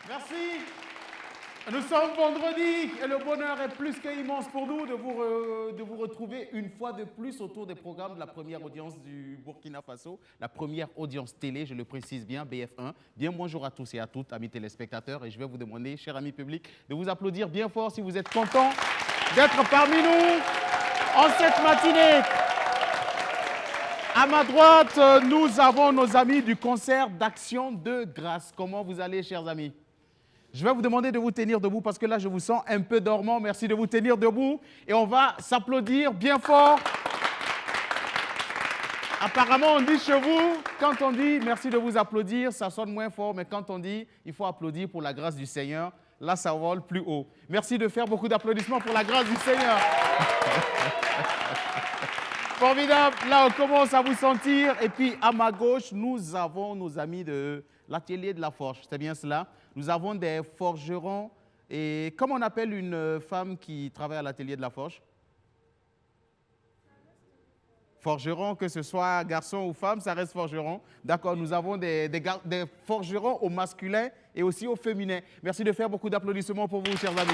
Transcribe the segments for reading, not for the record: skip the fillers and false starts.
Merci. Nous sommes vendredi et le bonheur est plus qu'immense pour nous de vous retrouver une fois de plus autour des programmes de la première audience du Burkina Faso, la première audience télé, je le précise bien, BF1. Bien bonjour à tous et à toutes, amis téléspectateurs, et je vais vous demander, chers amis publics, de vous applaudir bien fort si vous êtes contents d'être parmi nous en cette matinée. À ma droite, nous avons nos amis du concert d'Action de Grâce. Comment vous allez, chers amis ? Je vais vous demander de vous tenir debout parce que là, je vous sens un peu dormant. Merci de vous tenir debout. Et on va s'applaudir bien fort. Apparemment, on dit chez vous, quand on dit merci de vous applaudir, ça sonne moins fort. Mais quand on dit il faut applaudir pour la grâce du Seigneur, là, ça vole plus haut. Merci de faire beaucoup d'applaudissements pour la grâce du Seigneur. Formidable. Là, on commence à vous sentir. Et puis, à ma gauche, nous avons nos amis de l'atelier de la forge. C'est bien cela. Nous avons des forgerons. Et comment on appelle une femme qui travaille à l'atelier de la forge? Forgeron, que ce soit garçon ou femme, ça reste forgeron. D'accord, nous avons des forgerons au masculin et aussi au féminin. Merci de faire beaucoup d'applaudissements pour vous, chers amis.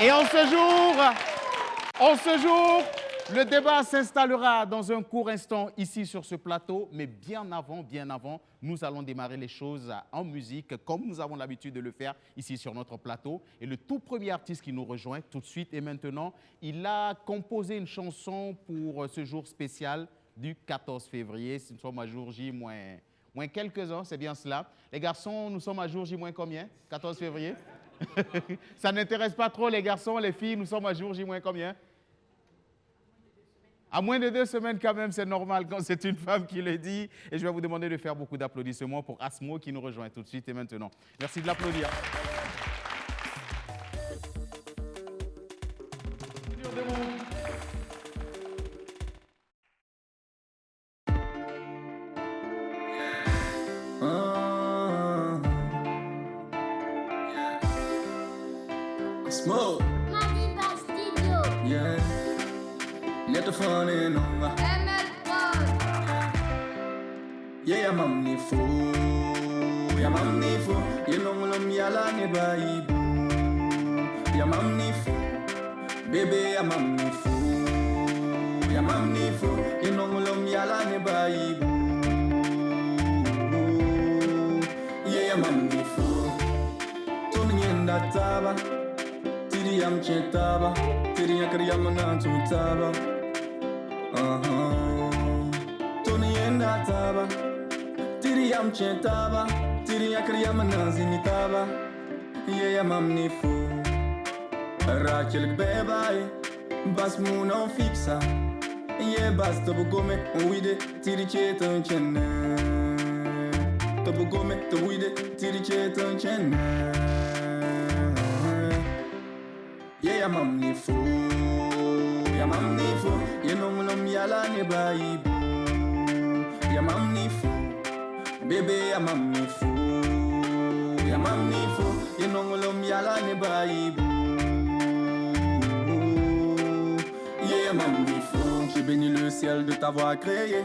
Et en ce jour, le débat s'installera dans un court instant ici sur ce plateau, mais bien avant, nous allons démarrer les choses en musique, comme nous avons l'habitude de le faire ici sur notre plateau. Et le tout premier artiste qui nous rejoint tout de suite et maintenant, il a composé une chanson pour ce jour spécial du 14 février. Nous sommes à jour J moins quelques ans, c'est bien cela. Les garçons, nous sommes à jour J moins combien? 14 février. Ça n'intéresse pas trop les garçons, les filles, nous sommes à jour J moins combien? À moins de 2 semaines quand même, c'est normal quand c'est une femme qui le dit. Et je vais vous demander de faire beaucoup d'applaudissements pour Asmo qui nous rejoint tout de suite et maintenant. Merci de l'applaudir. Smoke. Yeah. Let the fun in on my yeah, mamni fo. Ya mamni fo. You know I'm yala ne baibu. Ya mamni fo. Baby, ya mamni fo. Ya mamni fo. You know I'm yala ne baibu. Yeah, ya mamni fo. Tony yenda taba. Tiri yam chetaba. Tiri yakari yamana taba. Tony yenda taba. Tiri yam chetaba. Tiri yakari yamana zinitaba. Yeah, ya mamni fo. Rachel bebaye. Bas mu non fixa. Yeah, bas to bugome. Uide. Tiri chetan chenne. To bugome. To uide. Tiri chetan chenne. Yeah, ya mamni fo. Ya mamni fo. You know I'm yala ne baibu. Ya mamni fo. Baby, ya mamni fo. Ya mamni fo. You know I'm yala ne baibu. Yeah, ya mamni fo. J'ai béni le ciel de t'avoir créé.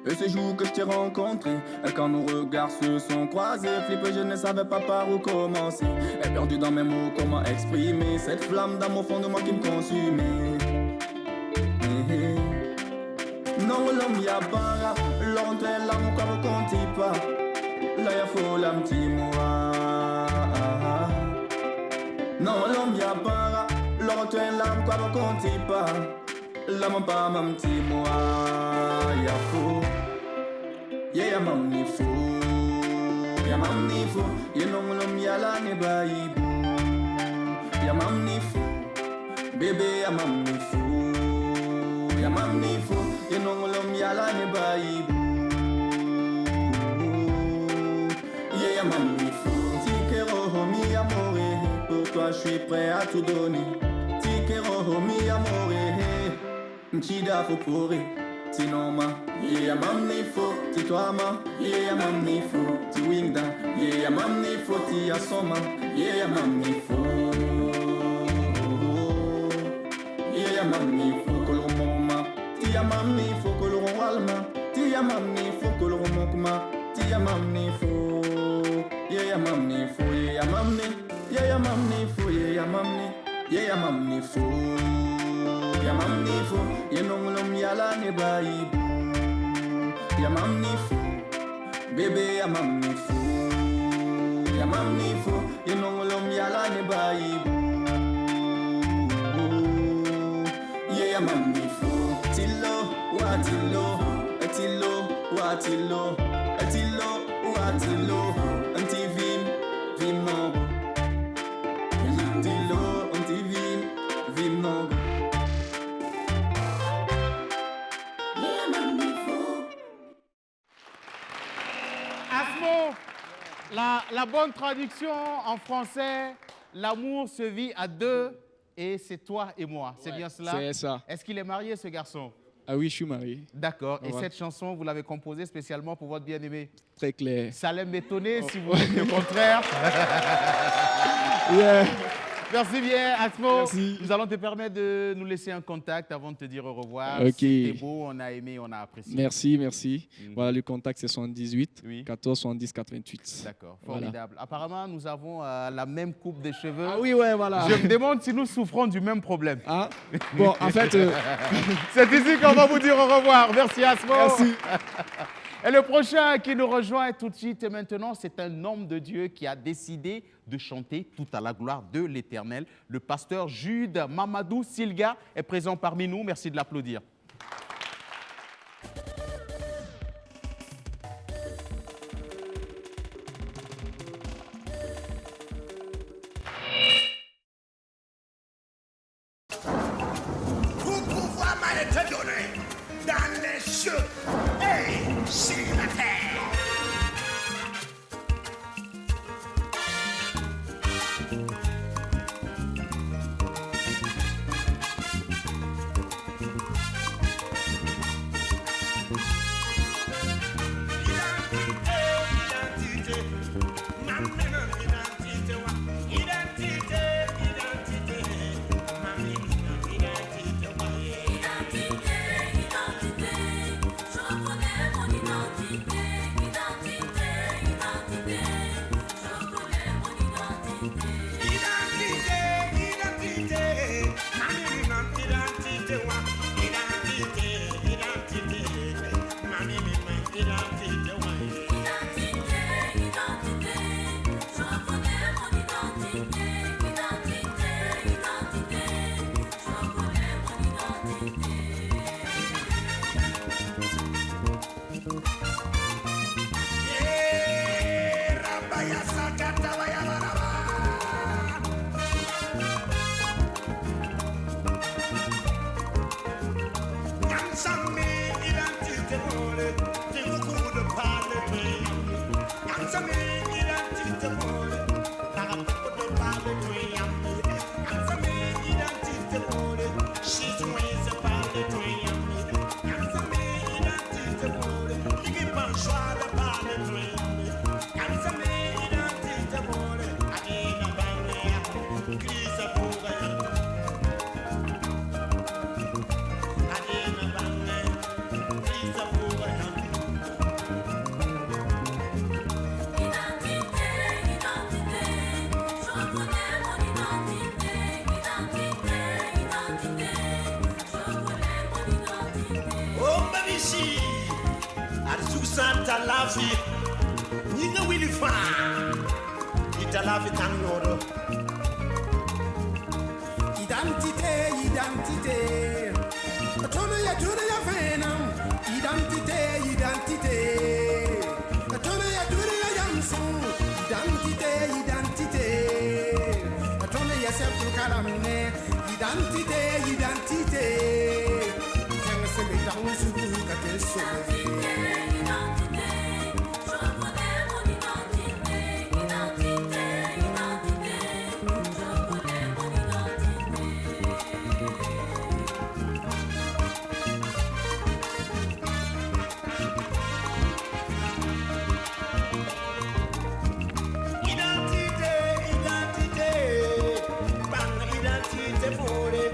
Et ce jour que je t'ai rencontré, et quand nos regards se sont croisés, flippé, je ne savais pas par où commencer. Et perdu dans mes mots, comment exprimer cette flamme dans mon fond de moi qui me consumait. Non, l'homme y'a pas, l'homme est là, mon corps compte pas. Là y'a faut l'âme petit moi. Non, l'homme y'a pas, l'homme est là, mon corps compte pas. Là mon pas mon petit moi, y'a faux. Yeah, mamni fo. Ya mamni fo. You know l'homme yala ne baibu. Ya mamni fo. Baby, ya mamni fo. Ya mamni fo. You know l'homme yala ne baibu. Yeah, ya mamni fo. Tikero mi amore. Pour toi, je suis prêt à tout donner. Tikero mi amore. Mchida fo pourri. Sinon ma, yeah, mamni fo. Ti toi ma, yeah, mamni fo. Ti wingda, yeah, mamni fo. Ti asoma, yeah, mamni fo. Yeah, mamni fo. Kolomoma, ti mamni fo. Kolomoma, ti mamni fo. Kolomoma, ti identity, ya mamni fo. Yeah, ya mamni fo, yeah, ya mamni. Yeah, ya mamni fo, yeah, ya mamni. Yeah, ya mamni fo. Ya mamni fo, ye nongolom yala ne baibu. Ya mamni fo, bebe ya mamni fo. Ya mamni fo, ye nongolom yala ne baibu. Yeah, ya mamni fo. Tilo, watilo, atilo, watilo, atilo, watilo, antivim, vim no. Tilo, antivim, vim no. Asmo, la bonne traduction en français, l'amour se vit à deux et c'est toi et moi. C'est bien cela? C'est ça. Est-ce qu'il est marié, ce garçon? Ah oui, je suis marié. D'accord. Et Ouais. cette chanson, vous l'avez composée spécialement pour votre bien-aimé? Très clair. Ça allait m'étonner si vous dites le contraire. Yeah. Merci bien, Asmo. Merci. Nous allons te permettre de nous laisser un contact avant de te dire au revoir. Ok. C'était beau, on a aimé, on a apprécié. Merci, merci. Voilà, le contact, c'est 78 Oui. 14 70 88. D'accord, Voilà. formidable. Apparemment, nous avons la même coupe de cheveux. Ah oui, ouais, voilà. Je me demande si nous souffrons du même problème. Ah, bon, en fait, C'est ici qu'on va vous dire au revoir. Merci, Asmo. merci. Et le prochain qui nous rejoint tout de suite et maintenant, c'est un homme de Dieu qui a décidé de chanter tout à la gloire de l'Éternel. Le pasteur Jude Mamadou Silga est présent parmi nous. Merci de l'applaudir. Tout pouvoir m'a été donné dans les cieux et sur la terre. Identité, ma même identité, identité, identité, ma même identité, Je reconnais mon identité, identité, identité. Je reconnais mon identité. identité, identité, ma même identité, identité, identité, ma même identité, Identité, identité. Je reconnais mon identité, identité, identité. Je reconnais mon identité. Rabaya sakata baya baraba. Yansame identité volé, t'es beaucoup de parler. Yansame identité volé, t'as beaucoup de parler. Yansame identité volé, she's ways de parler. Yansame identité volé, il est pas choix de parler. Yansame identité volé, adina bangé, crise pour elle. Adina bangé, crise pour elle. Identité, identité. Je reconnais mon identité, identité, identité. Je reconnais mon identité. Oh, baby, she, Arsu Santa Lavi, Nina Willy Fan, Ita Lavi Tanoro. Identité, identité. Tourne ya venam. Identité, identité. Tourne ya yamsou. Identité, identité. Tourne ya septu kalamine. Identité, identité. Tiens, c'est le temps sous katel sauvé. Identité, je reconnais mon identité, identité, identité. Je reconnais mon identité. Identité, identité, bang identité volée,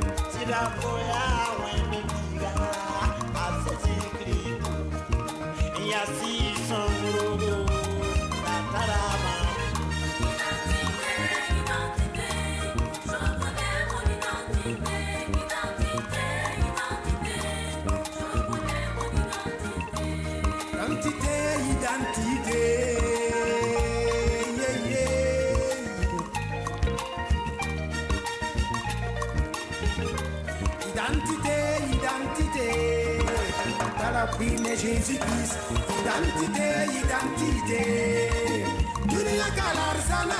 pris mais Jésus-Christ. Identité, identité. Dunia Kalarzana.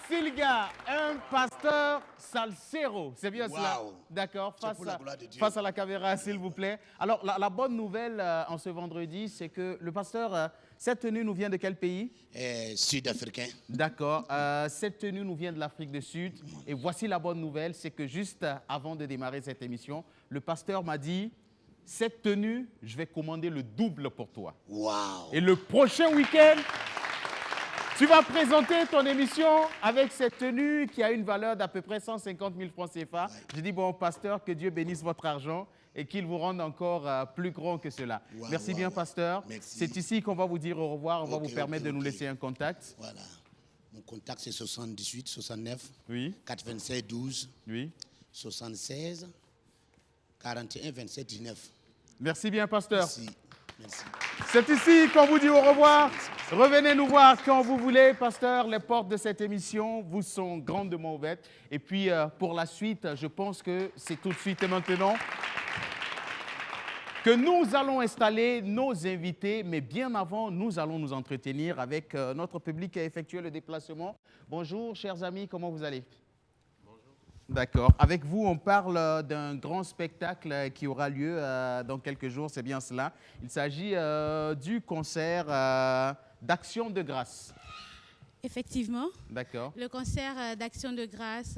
Silga, un pasteur salsero, c'est bien cela? Wow. D'accord, C'est pour la gloire de Dieu. face à la caméra, s'il vous plaît. Alors, la bonne nouvelle en ce vendredi, c'est que le pasteur, cette tenue nous vient de quel pays? Sud-africain. D'accord, cette tenue nous vient de l'Afrique du Sud. Et voici la bonne nouvelle, c'est que juste avant de démarrer cette émission, le pasteur m'a dit, cette tenue, je vais commander le double pour toi. Wow. Et le prochain week-end, tu vas présenter ton émission avec cette tenue qui a une valeur d'à peu près 150 000 francs CFA. Je dis, bon, pasteur, que Dieu bénisse votre argent et qu'il vous rende encore plus grand que cela. Wow, Merci wow, bien, wow. pasteur. Merci. C'est ici qu'on va vous dire au revoir. On va Ok, vous permettre ok, de nous ok. laisser un contact. Voilà. Mon contact, c'est 78 69 Oui, 96 12 oui. 76 41 27 19. Merci bien, pasteur. Merci. Merci. C'est ici qu'on vous dit au revoir. Revenez nous voir quand vous voulez, pasteur. Les portes de cette émission vous sont grandement ouvertes. Et puis, pour la suite, je pense que c'est tout de suite et maintenant que nous allons installer nos invités. Mais bien avant, nous allons nous entretenir avec notre public qui a effectué le déplacement. Bonjour, chers amis, comment vous allez? D'accord. Avec vous, on parle d'un grand spectacle qui aura lieu dans quelques jours, c'est bien cela. Il s'agit du concert d'Action de grâce. Effectivement, D'accord. le concert d'Action de grâce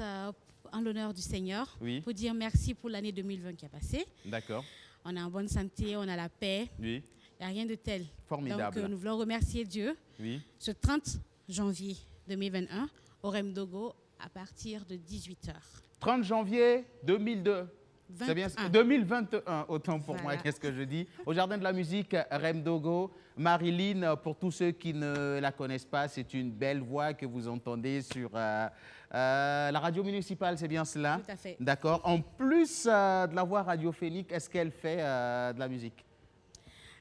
en l'honneur du Seigneur, Oui. pour dire merci pour l'année 2020 qui est passée. D'accord. On est en bonne santé, on a la paix, Oui. il n'y a rien de tel. Formidable. Donc, nous voulons remercier Dieu Oui. ce 30 janvier 2021 au Remdogo à partir de 18h. 30 janvier 2002. C'est bien 2021, autant pour moi, Voilà. qu'est-ce que je dis. Au Jardin de la musique, Remdogo. Marilyn, pour tous ceux qui ne la connaissent pas, c'est une belle voix que vous entendez sur la radio municipale, c'est bien cela? Tout à fait. D'accord. En plus de la voix radiophonique, est-ce qu'elle fait de la musique?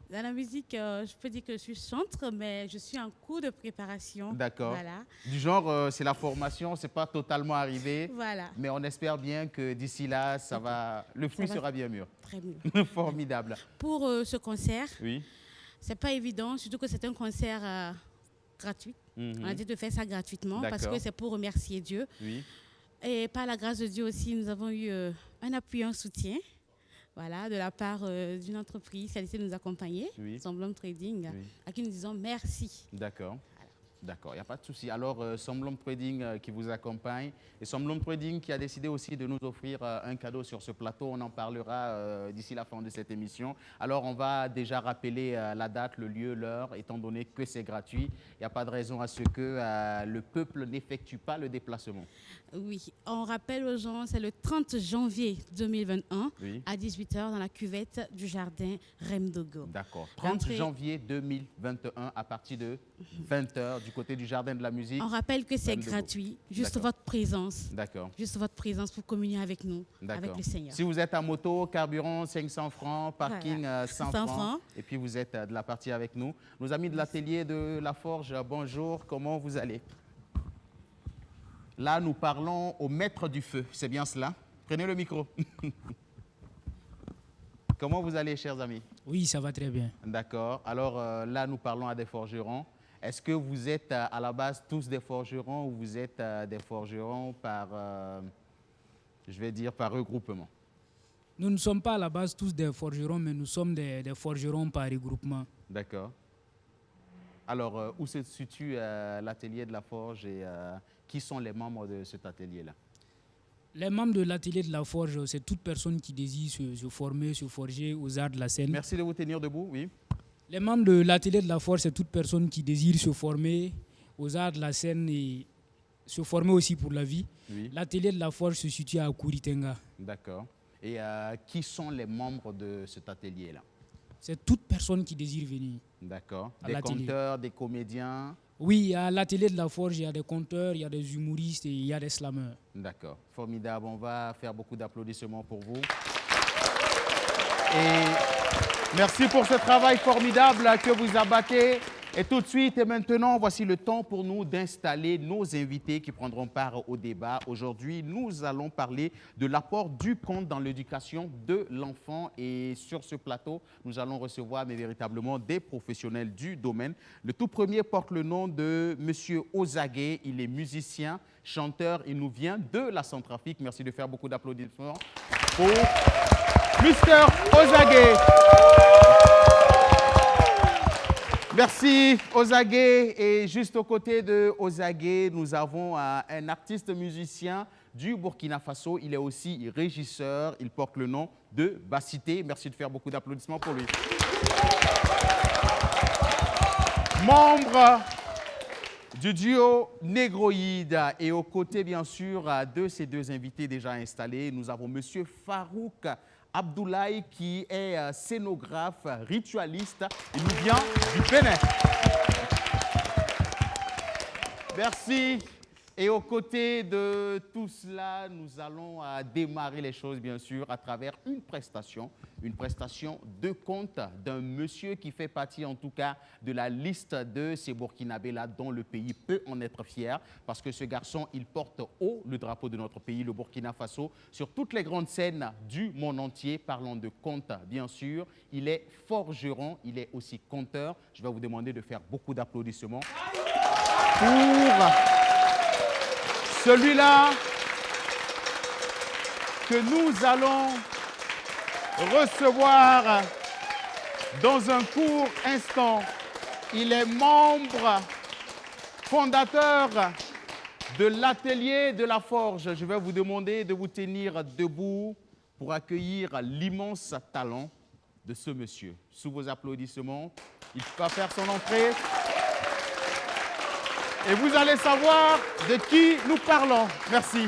Dans la musique, je peux dire que je suis chantre, mais je suis en cours de préparation. D'accord. Voilà. Du genre, c'est la formation, c'est pas totalement arrivé, Voilà. mais on espère bien que d'ici là, ça va, le fruit va. sera bien mûr. Très bien. Formidable. Pour ce concert, Oui. c'est pas évident, surtout que c'est un concert gratuit. On a dit de faire ça gratuitement parce D'accord. que c'est pour remercier Dieu. Oui. Et par la grâce de Dieu aussi, nous avons eu un appui, un soutien, voilà, de la part d'une entreprise qui a décidé de nous accompagner, Oui. Semblum Trading, Oui. à qui nous disons merci. D'accord. D'accord, il n'y a pas de souci. Alors, Semblum Trading qui vous accompagne et Semblum Trading qui a décidé aussi de nous offrir un cadeau sur ce plateau. On en parlera d'ici la fin de cette émission. Alors, on va déjà rappeler la date, le lieu, l'heure, étant donné que c'est gratuit. Il n'y a pas de raison à ce que le peuple n'effectue pas le déplacement. Oui, on rappelle aux gens, c'est le 30 janvier 2021 Oui. à 18h dans la cuvette du jardin Remdogo. D'accord. 30 L'entrée- janvier 2021 à partir de 20h du côté du jardin de la musique. On rappelle que c'est Madame Debout. gratuit, juste D'accord. votre présence. D'accord. Juste votre présence pour communier avec nous, avec D'accord. le Seigneur. Si vous êtes à moto, carburant 500 francs, parking Voilà. 100 100 francs, francs. et puis vous êtes de la partie avec nous. Nos amis de l'atelier de La Forge, bonjour, comment vous allez? Là, nous parlons au maître du feu, c'est bien cela? Prenez le micro. Comment vous allez, chers amis? Oui, ça va très bien. D'accord. Alors là, nous parlons à des forgerons. Est-ce que vous êtes à la base tous des forgerons ou vous êtes des forgerons par, je vais dire, par regroupement? Nous ne sommes pas à la base tous des forgerons, mais nous sommes des forgerons par regroupement. D'accord. Alors, où se situe l'atelier de la forge et qui sont les membres de cet atelier-là? Les membres de l'atelier de la forge, c'est toute personne qui désire se former, se forger aux arts de la scène. Merci de vous tenir debout, oui. Les membres de l'atelier de la forge, c'est toute personne qui désire se former aux arts de la scène et se former aussi pour la vie. Oui. L'atelier de la forge se situe à Kouritenga. D'accord. Et qui sont les membres de cet atelier-là? C'est toute personne qui désire venir. D'accord. À Des l'atelier. conteurs, des comédiens? Oui, à l'atelier de la forge, il y a des conteurs, il y a des humoristes et il y a des slameurs. D'accord. Formidable. On va faire beaucoup d'applaudissements pour vous. Et merci pour ce travail formidable que vous abattez. Et tout de suite et maintenant, voici le temps pour nous d'installer nos invités qui prendront part au débat. Aujourd'hui, nous allons parler de l'apport du conte dans l'éducation de l'enfant. Et sur ce plateau, nous allons recevoir mais véritablement des professionnels du domaine. Le tout premier porte le nom de M. Ozagué. Il est musicien, chanteur. Il nous vient de la Centrafrique. Merci de faire beaucoup d'applaudissements pour Mr. Ozagué. Merci Ozagué. Et juste aux côtés de Ozagué, nous avons un artiste musicien du Burkina Faso. Il est aussi régisseur. Il porte le nom de Bassité. Merci de faire beaucoup d'applaudissements pour lui. Membre du duo Négroïde. Et aux côtés, bien sûr, de ces deux invités déjà installés, nous avons M. Farouk Abdoulaye qui est scénographe, ritualiste. Il nous vient du Bénin. Merci. Et aux côtés de tout cela, nous allons démarrer les choses, bien sûr, à travers une prestation de conte d'un monsieur qui fait partie, en tout cas, de la liste de ces Burkinabés-là dont le pays peut en être fier, parce que ce garçon, il porte haut le drapeau de notre pays, le Burkina Faso, sur toutes les grandes scènes du monde entier, parlant de conte, bien sûr. Il est forgeron, il est aussi conteur. Je vais vous demander de faire beaucoup d'applaudissements pour celui-là que nous allons recevoir dans un court instant. Il est membre fondateur de l'atelier de la forge. Je vais vous demander de vous tenir debout pour accueillir l'immense talent de ce monsieur. Sous vos applaudissements, il va faire son entrée. Et vous allez savoir de qui nous parlons. Merci.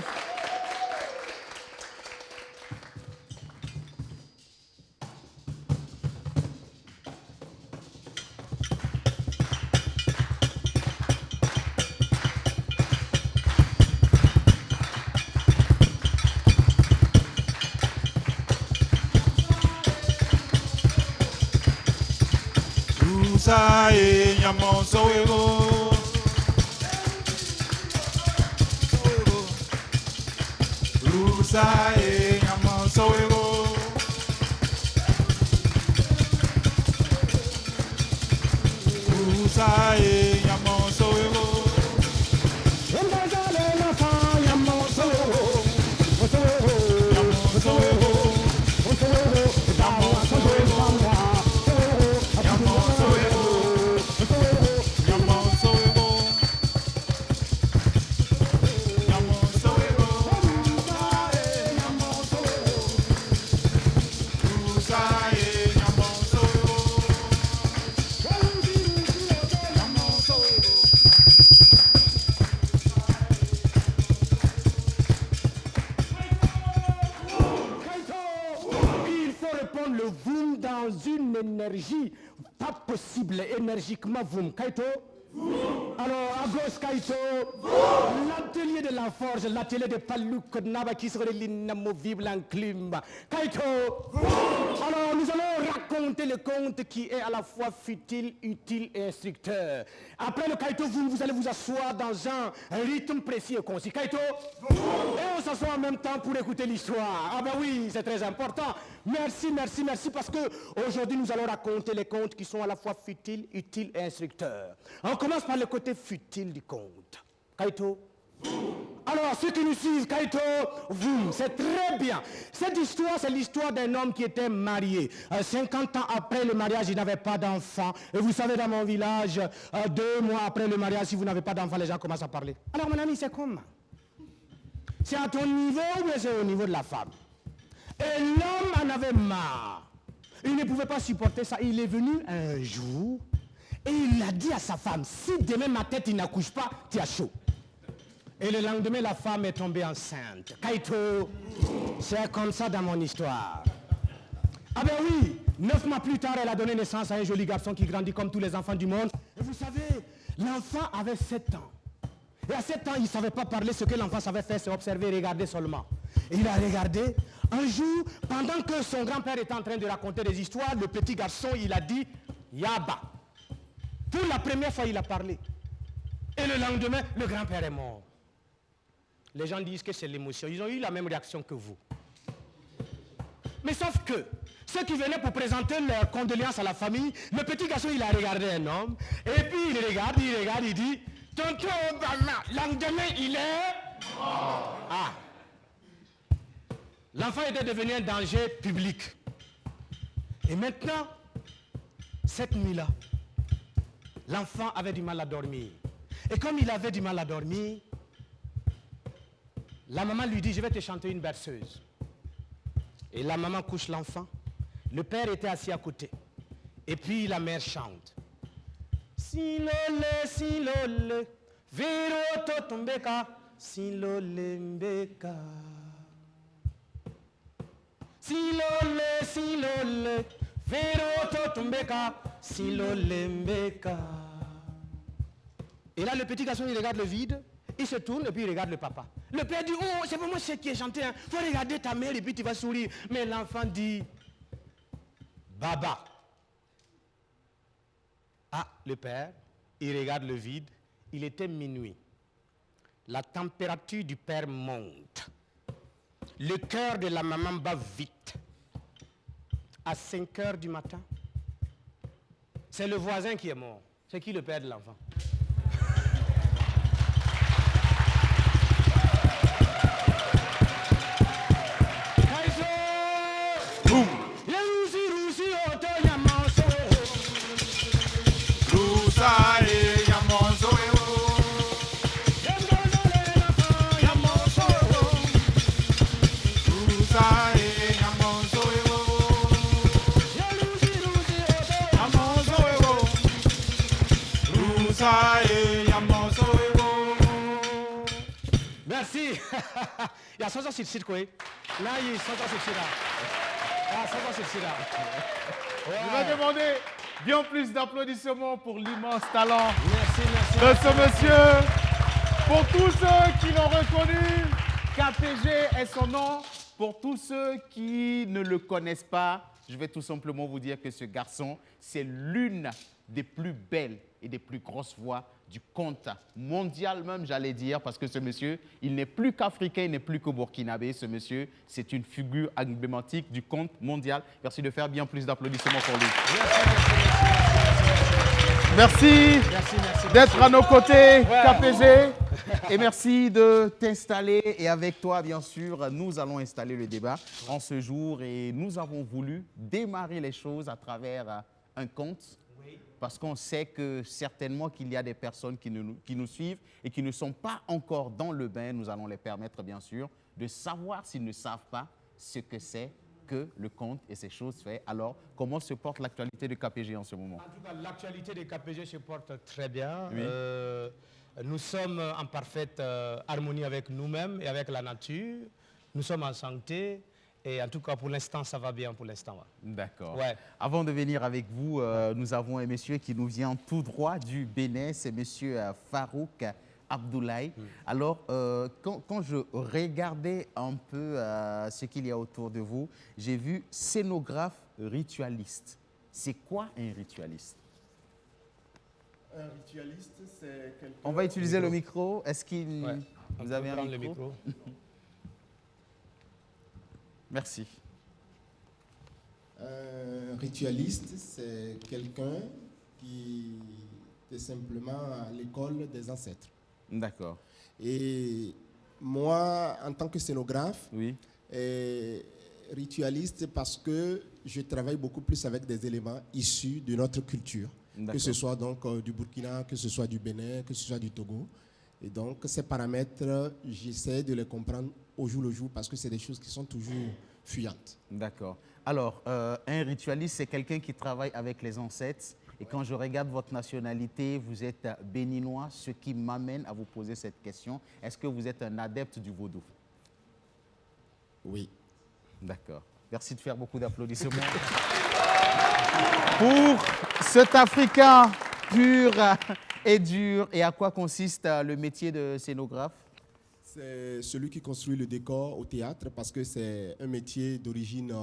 Usae nyamo sowego. Usae nyamo sowego. Usae nyamo sowego. Le boom dans une énergie pas possible, énergiquement boom. Kaito, Alors, à gauche, Kaito, l'atelier de la forge, l'atelier de Palouk Naba qui serait l'inamovible enclume. Kaito, alors nous allons raconter le conte qui est à la fois futile, utile et instructeur. Après le Kaito, vous allez vous asseoir dans un rythme précis et concis. Kaito, et on s'assoit en même temps pour écouter l'histoire. Ah ben oui, c'est très important. Merci, merci, merci, parce que aujourd'hui nous allons raconter les contes qui sont à la fois futiles, utiles et instructeurs. On commence par le côté futile du conte. Kaito. Alors, ceux qui nous suivent, Kaito, vous, c'est très bien. Cette histoire, c'est l'histoire d'un homme qui était marié. 50 ans après le mariage, il n'avait pas d'enfant. Et vous savez, dans mon village, 2 mois après le mariage, si vous n'avez pas d'enfant, les gens commencent à parler. Alors, mon ami, c'est comment? C'est à ton niveau ou c'est au niveau de la femme? Et l'homme en avait marre. Il ne pouvait pas supporter ça. Il est venu un jour et il a dit à sa femme, si demain ma tête il n'accouche pas, tu as chaud. Et le lendemain, la femme est tombée enceinte. Kaito, c'est comme ça dans mon histoire. Ah ben oui, 9 mois plus tard, elle a donné naissance à un joli garçon qui grandit comme tous les enfants du monde. Et vous savez, l'enfant avait 7 ans. Et à 7 ans, il ne savait pas parler. Ce que l'enfant savait faire, c'est observer et regarder seulement. Et il a regardé. Un jour, pendant que son grand-père était en train de raconter des histoires, le petit garçon, il a dit « Yaba ». Pour la première fois, il a parlé. Et le lendemain, le grand-père est mort. Les gens disent que c'est l'émotion. Ils ont eu la même réaction que vous. Mais sauf que, ceux qui venaient pour présenter leurs condoléances à la famille, le petit garçon, il a regardé un homme. Et puis, il regarde, il dit « Tonton Obama, lendemain, il est... » Ah. L'enfant était devenu un danger public. Et maintenant, cette nuit-là, l'enfant avait du mal à dormir. Et comme il avait du mal à dormir, la maman lui dit, je vais te chanter une berceuse. Et la maman couche l'enfant. Le père était assis à côté. Et puis la mère chante. Silole, vero totumbeka, silole mbeka. Silole, vero totumbeka, silole mbeka. Et là, le petit garçon, il regarde le vide, il se tourne et puis il regarde le papa. Le père dit, oh, c'est pas moi qui ai chanté, hein. Faut regarder ta mère et puis tu vas sourire. Mais l'enfant dit, Baba. Ah, le père, il regarde le vide, il était minuit. La température du père monte. Le cœur de la maman bat vite. À 5 heures du matin, c'est le voisin qui est mort. C'est qui le père de l'enfant? Merci. Il y a 100 ans sur le site, quoi. Là, il y a 100 ans sur le site. Ah, 100 ans sur le site. Je vais demander bien plus d'applaudissements pour l'immense talent Merci. de ce monsieur. Pour tous ceux qui l'ont reconnu, KPG est son nom. Pour tous ceux qui ne le connaissent pas, je vais tout simplement vous dire que ce garçon, c'est l'une des plus belles et des plus grosses voix du conte mondial même, j'allais dire, parce que ce monsieur, il n'est plus qu'africain, il n'est plus que burkinabé. Ce monsieur, c'est une figure emblématique du conte mondial. Merci de faire bien plus d'applaudissements pour lui. Merci d'être à nos côtés, KPG. Et merci de t'installer. Et avec toi, bien sûr, nous allons installer le débat en ce jour. Et nous avons voulu démarrer les choses à travers un conte. Parce qu'on sait que certainement qu'il y a des personnes qui nous suivent et qui ne sont pas encore dans le bain. Nous allons les permettre, bien sûr, de savoir s'ils ne savent pas ce que c'est que le conte et ces choses faites. Alors, comment se porte l'actualité de KPG en ce moment? En tout cas, l'actualité de KPG se porte très bien. Oui. Nous sommes en parfaite harmonie avec nous-mêmes et avec la nature. Nous sommes en santé. Et en tout cas, pour l'instant, ça va bien pour l'instant. Ouais. D'accord. Ouais. Avant de venir avec vous, nous avons un monsieur qui nous vient tout droit du Bénin, c'est monsieur Farouk Abdoulaye. Alors, quand je regardais un peu ce qu'il y a autour de vous, j'ai vu scénographe ritualiste. C'est quoi un ritualiste? Un ritualiste, c'est quelqu'un... On va utiliser le micro. Est-ce qu'il... Ouais. Vous avez un prendre le micro? Merci. Un ritualiste, c'est quelqu'un qui est simplement à l'école des ancêtres. D'accord. Et moi, en tant que scénographe, Oui. Ritualiste parce que je travaille beaucoup plus avec des éléments issus de notre culture, que ce soit donc du Burkina, que ce soit du Bénin, que ce soit du Togo. Et donc, ces paramètres, j'essaie de les comprendre au jour le jour parce que c'est des choses qui sont toujours fuyantes. D'accord. Alors, un ritualiste, c'est quelqu'un qui travaille avec les ancêtres. Et quand je regarde votre nationalité, vous êtes béninois, ce qui m'amène à vous poser cette question. Est-ce que vous êtes un adepte du vaudou? Oui. D'accord. Merci de faire beaucoup d'applaudissements. Pour cet Africain pur et dur, et à quoi consiste le métier de scénographe? C'est celui qui construit le décor au théâtre parce que c'est un métier d'origine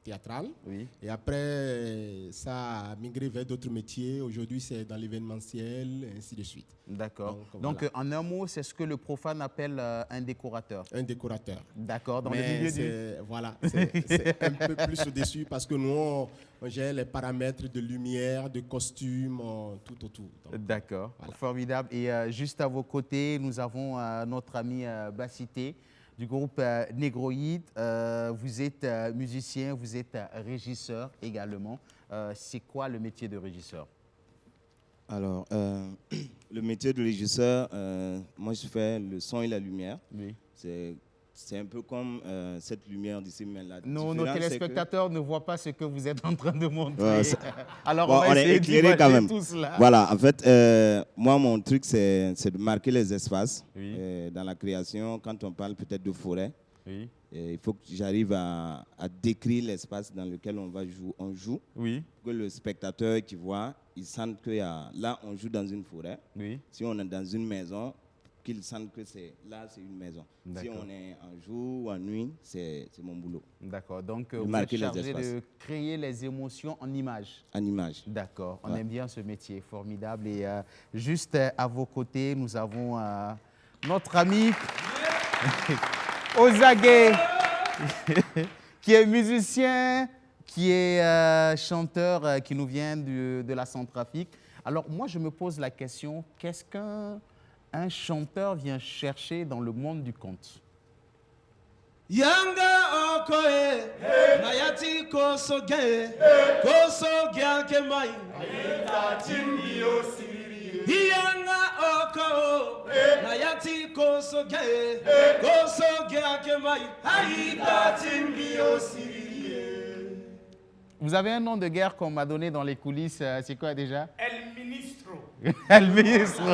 théâtrale. Oui. Et après, ça a migré vers d'autres métiers. Aujourd'hui, c'est dans l'événementiel, et ainsi de suite. D'accord. Donc, voilà. En un mot, c'est ce que le profane appelle un décorateur. Un décorateur. D'accord. Dans le Mais milieu c'est voilà, c'est un peu plus au-dessus parce que nous, on gère les paramètres de lumière, de costume, tout autour. Donc, d'accord. voilà. Formidable. Et juste à vos côtés, nous avons notre ami Bassité du groupe Negroïd. Vous êtes musicien, vous êtes régisseur également. C'est quoi le métier de régisseur? Alors, le métier de régisseur, moi je fais le son et la lumière. Oui. C'est un peu comme cette lumière d'ici, mais la Nos différence, téléspectateurs ne voient pas ce que vous êtes en train de montrer. Ouais, Alors, bon, on va on est essayer éclairé quand même. tout cela. Voilà, en fait, moi, mon truc, c'est de marquer les espaces. Oui. Dans la création, quand on parle peut-être de forêt, Oui. il faut que j'arrive à décrire l'espace dans lequel on joue, Oui. pour que le spectateur qui voit, il sente que là, on joue dans une forêt. Oui. Si on est dans une maison, qu'il sente que c'est une maison. Si D'accord. on est en jour ou en nuit, c'est mon boulot. D'accord. Donc, De vous êtes marquer les chargé espaces. de créer les émotions en images. En image. D'accord. On Ouais. aime bien ce métier, formidable. Et juste à vos côtés, nous avons notre ami Ozagé, qui est musicien, qui est chanteur, qui nous vient de la Centrafrique. Alors, moi, je me pose la question, qu'est-ce qu'un chanteur vient chercher dans le monde du conte? Yanga okoe, nayati kosoge, kosoge kemai. Yanga oko, nayati kosoge, kosoge kemai. Aïta timbi. Vous avez un nom de guerre qu'on m'a donné dans les coulisses, c'est quoi déjà? El Ministro. El Ministro.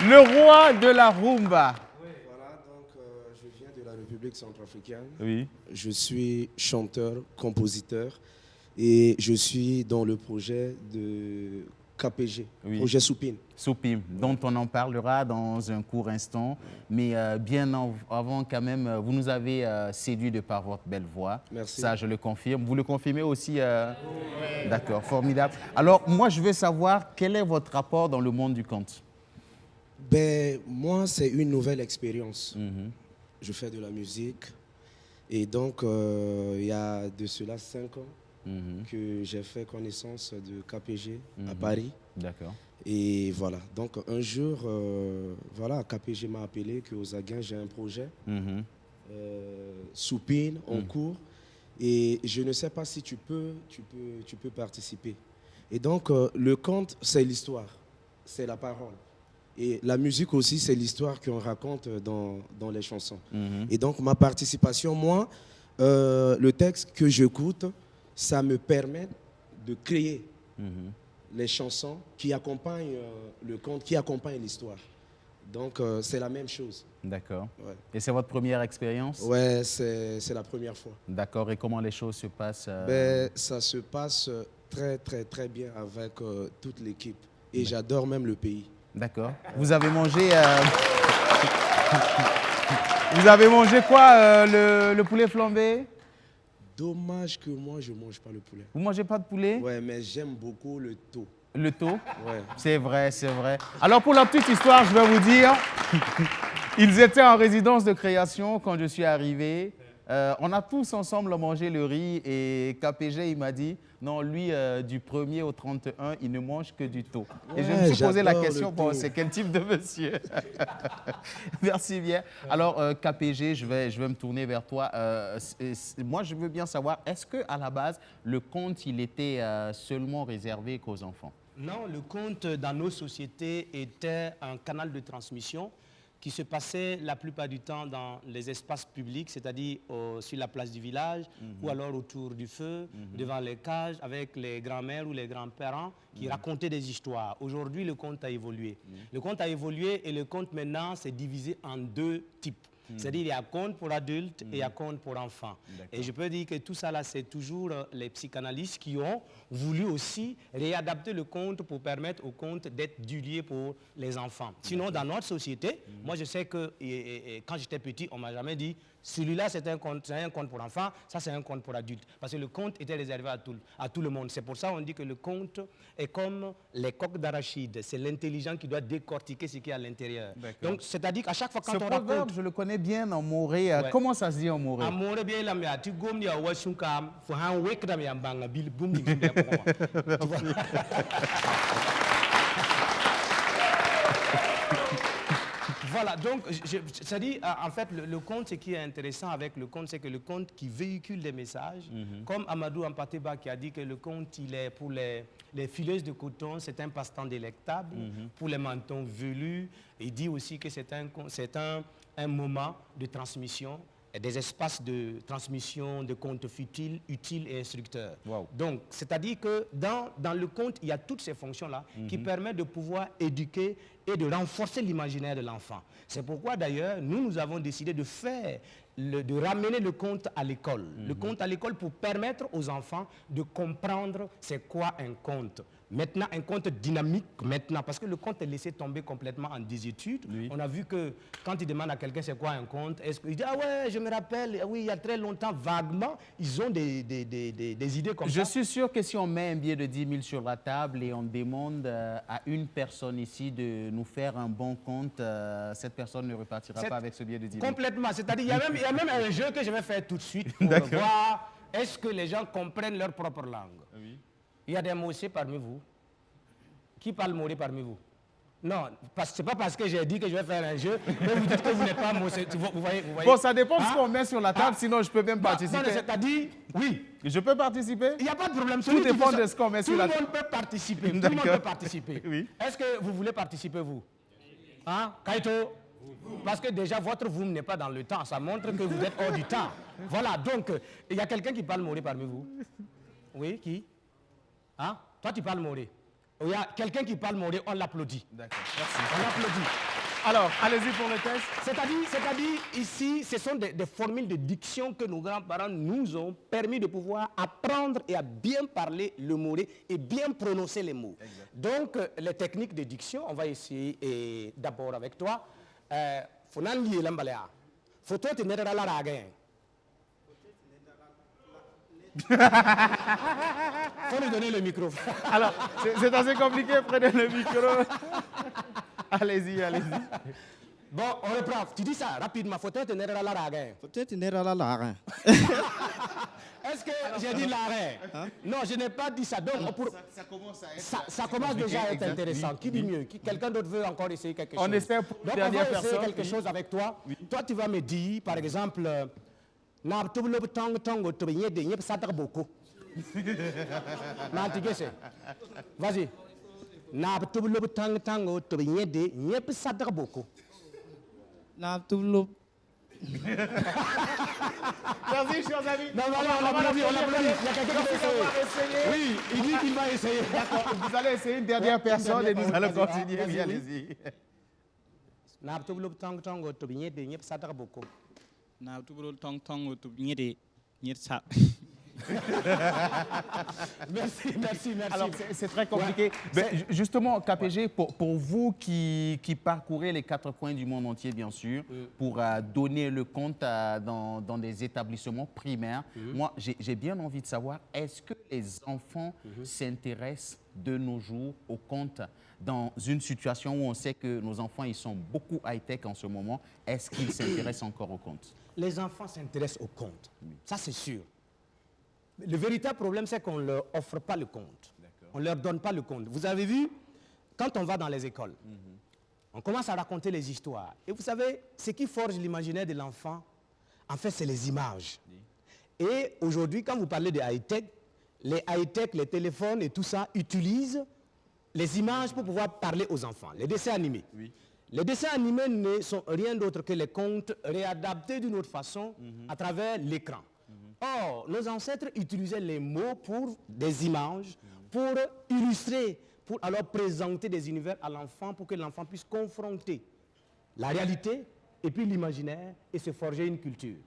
Le roi de la rumba. Voilà, donc je viens de la République centrafricaine. Oui. Je suis chanteur, compositeur et je suis dans le projet de KPG, Oui. projet Soupine. Soupim, dont on en parlera dans un court instant. Mais bien avant quand même, vous nous avez séduit de par votre belle voix. Merci. Ça, je le confirme. Vous le confirmez aussi Oui. D'accord, formidable. Alors, moi, je veux savoir quel est votre rapport dans le monde du conte? Ben, moi, c'est une nouvelle expérience. Je fais de la musique et donc il y a de cela 5 ans que j'ai fait connaissance de KPG à Paris. D'accord. Et voilà, donc un jour, voilà, KPG m'a appelé que aux Aguins, j'ai un projet, Soupine, en cours, et je ne sais pas si tu peux participer. Et donc, le conte, c'est l'histoire, c'est la parole. Et la musique aussi, c'est l'histoire qu'on raconte dans les chansons. Et donc, ma participation, moi, le texte que j'écoute, ça me permet de créer les chansons qui accompagnent le conte, qui accompagnent l'histoire. Donc, c'est la même chose. D'accord. Ouais. Et c'est votre première expérience? Ouais, c'est la première fois. D'accord. Et comment les choses se passent Ça se passe très, très, très bien avec toute l'équipe. Et j'adore même le pays. D'accord. Vous avez mangé... Vous avez mangé quoi, le poulet flambé? Dommage que moi, je ne mange pas le poulet. Vous ne mangez pas de poulet? Ouais, mais j'aime beaucoup le taux. Le taux? Ouais. C'est vrai, c'est vrai. Alors, pour la petite histoire, je vais vous dire, ils étaient en résidence de création quand je suis arrivé. On a tous ensemble mangé le riz et KPG, il m'a dit, non, lui, du 1er au 31, il ne mange que du taux. Et je me suis posé la question, bon, c'est quel type de monsieur? Merci bien. Alors, KPG, je vais me tourner vers toi. Moi, je veux bien savoir, est-ce qu'à la base, le conte, il était seulement réservé qu'aux enfants? Non, le conte dans nos sociétés était un canal de transmission qui se passait la plupart du temps dans les espaces publics, c'est-à-dire sur la place du village ou alors autour du feu, devant les cages, avec les grands-mères ou les grands-parents qui racontaient des histoires. Aujourd'hui, le conte a évolué. Le conte a évolué et le conte maintenant s'est divisé en deux types. C'est-à-dire il y a conte pour adultes et il y a conte pour enfants. Et je peux dire que tout ça là, c'est toujours les psychanalystes qui ont voulu aussi réadapter le conte pour permettre au conte d'être du lieu pour les enfants. Sinon, dans notre société, moi je sais que quand j'étais petit, on ne m'a jamais dit celui-là c'est un conte pour enfants, ça c'est un conte pour adultes. Parce que le conte était réservé à tout le monde. C'est pour ça qu'on dit que le conte est comme les coques d'arachide. C'est l'intelligent qui doit décortiquer ce qu'il y a à l'intérieur. Donc c'est-à-dire qu'à chaque fois quand on raconte... je le connais bien en Moré. Ouais. Comment ça se dit en Moré? En Moré, bien, il y a tu gommes, il y a Washington, il faut un wake d'am ya banga, bil boom, Voilà, donc, c'est-à-dire, en fait, le conte, ce qui est intéressant avec le conte, c'est que le conte qui véhicule des messages, comme Amadou Ampateba qui a dit que le conte, il est pour les fileuses de coton, c'est un passe-temps délectable, pour les mentons velus, il dit aussi que c'est un moment de transmission, des espaces de transmission de contes futiles, utiles et instructeurs. Wow. Donc, c'est-à-dire que dans le conte, il y a toutes ces fonctions-là qui permettent de pouvoir éduquer et de renforcer l'imaginaire de l'enfant. C'est pourquoi, d'ailleurs, nous avons décidé de ramener le conte à l'école. Le conte à l'école pour permettre aux enfants de comprendre c'est quoi un conte. Maintenant, un conte dynamique, parce que le conte est laissé tomber complètement en désuétude. On a vu que quand il demande à quelqu'un c'est quoi un conte, il dit ah ouais, je me rappelle, oui, il y a très longtemps, vaguement, ils ont des idées comme ça. Je suis sûr que si on met un billet de 10 000 sur la table et on demande à une personne ici de nous faire un bon conte, cette personne ne repartira pas avec ce billet de 10 000. Complètement, c'est-à-dire il y a même un jeu que je vais faire tout de suite pour voir est-ce que les gens comprennent leur propre langue. Oui. Il y a des Mossé parmi vous. Qui parle Moré parmi vous? Non, ce n'est pas parce que j'ai dit que je vais faire un jeu, mais vous dites que vous n'êtes pas Mossé. Vous voyez? Bon, ça dépend de ce qu'on met sur la table, sinon je peux même participer. Non, c'est-à-dire, oui. Je peux participer? Il n'y a pas de problème. Tout dépend de ce qu'on met sur la table. Tout le monde peut participer. Tout le monde peut participer. Oui. Est-ce que vous voulez participer, vous? Hein? Kaito? Parce que déjà, votre vous n'est pas dans le temps. Ça montre que vous êtes hors du temps. Voilà, donc, il y a quelqu'un qui parle Moré parmi vous? Oui, qui? Hein? Toi, tu parles Moré. Il y a quelqu'un qui parle Moré, on l'applaudit. D'accord, merci. On l'applaudit. Alors, allez-y pour le test. C'est-à-dire, ici, ce sont des formules de diction que nos grands-parents nous ont permis de pouvoir apprendre et à bien parler le Moré et bien prononcer les mots. Exact. Donc, les techniques de diction, on va essayer d'abord avec toi. Faut toi, tu n'es pas là, faut lui donner le micro. Alors, c'est assez compliqué, prenez le micro. Allez-y, allez-y. Bon, on reprend. Tu dis ça rapidement. Faut-être tenir à l'arrêt. Faut-être tenir à l'arrêt. Est-ce que j'ai dit l'arrêt? Non, je n'ai pas dit ça. Donc, ça commence déjà à être intéressant. Qui dit mieux? Quelqu'un d'autre veut encore essayer quelque chose? On espère pour la dernière personne. On va essayer quelque chose avec toi. Toi, tu vas me dire, par exemple... Vas-y. Merci, chers amis. Non, on l'applaudit. Il y a quelqu'un qui va essayer. Oui, il dit qu'il va essayer. D'accord, vous allez essayer une dernière personne et nous allons continuer. Oui, allez-y. Na tubulub tong tong go tubinye de nyep sata boko. Na tubulub tong tong to nyede nyetsa. Merci. Alors, c'est très compliqué. Ouais. Justement, KPG, pour vous qui parcourez les 4 coins du monde entier, bien sûr, pour donner le compte dans des établissements primaires, moi, j'ai bien envie de savoir, est-ce que les enfants s'intéressent de nos jours au compte dans une situation où on sait que nos enfants, ils sont beaucoup high-tech en ce moment, est-ce qu'ils s'intéressent encore au compte? Les enfants s'intéressent au compte, ça c'est sûr. Le véritable problème, c'est qu'on ne leur offre pas le compte. On ne leur donne pas le compte. Vous avez vu, quand on va dans les écoles, on commence à raconter les histoires. Et vous savez, ce qui forge l'imaginaire de l'enfant, en fait, c'est les images. Et aujourd'hui, quand vous parlez de high-tech, les high-tech, les téléphones et tout ça utilisent les images pour pouvoir parler aux enfants. Les dessins animés. Les dessins animés ne sont rien d'autre que les contes réadaptés d'une autre façon à travers l'écran. Or, nos ancêtres utilisaient les mots pour des images, pour illustrer, pour alors présenter des univers à l'enfant pour que l'enfant puisse confronter la réalité et puis l'imaginaire et se forger une culture.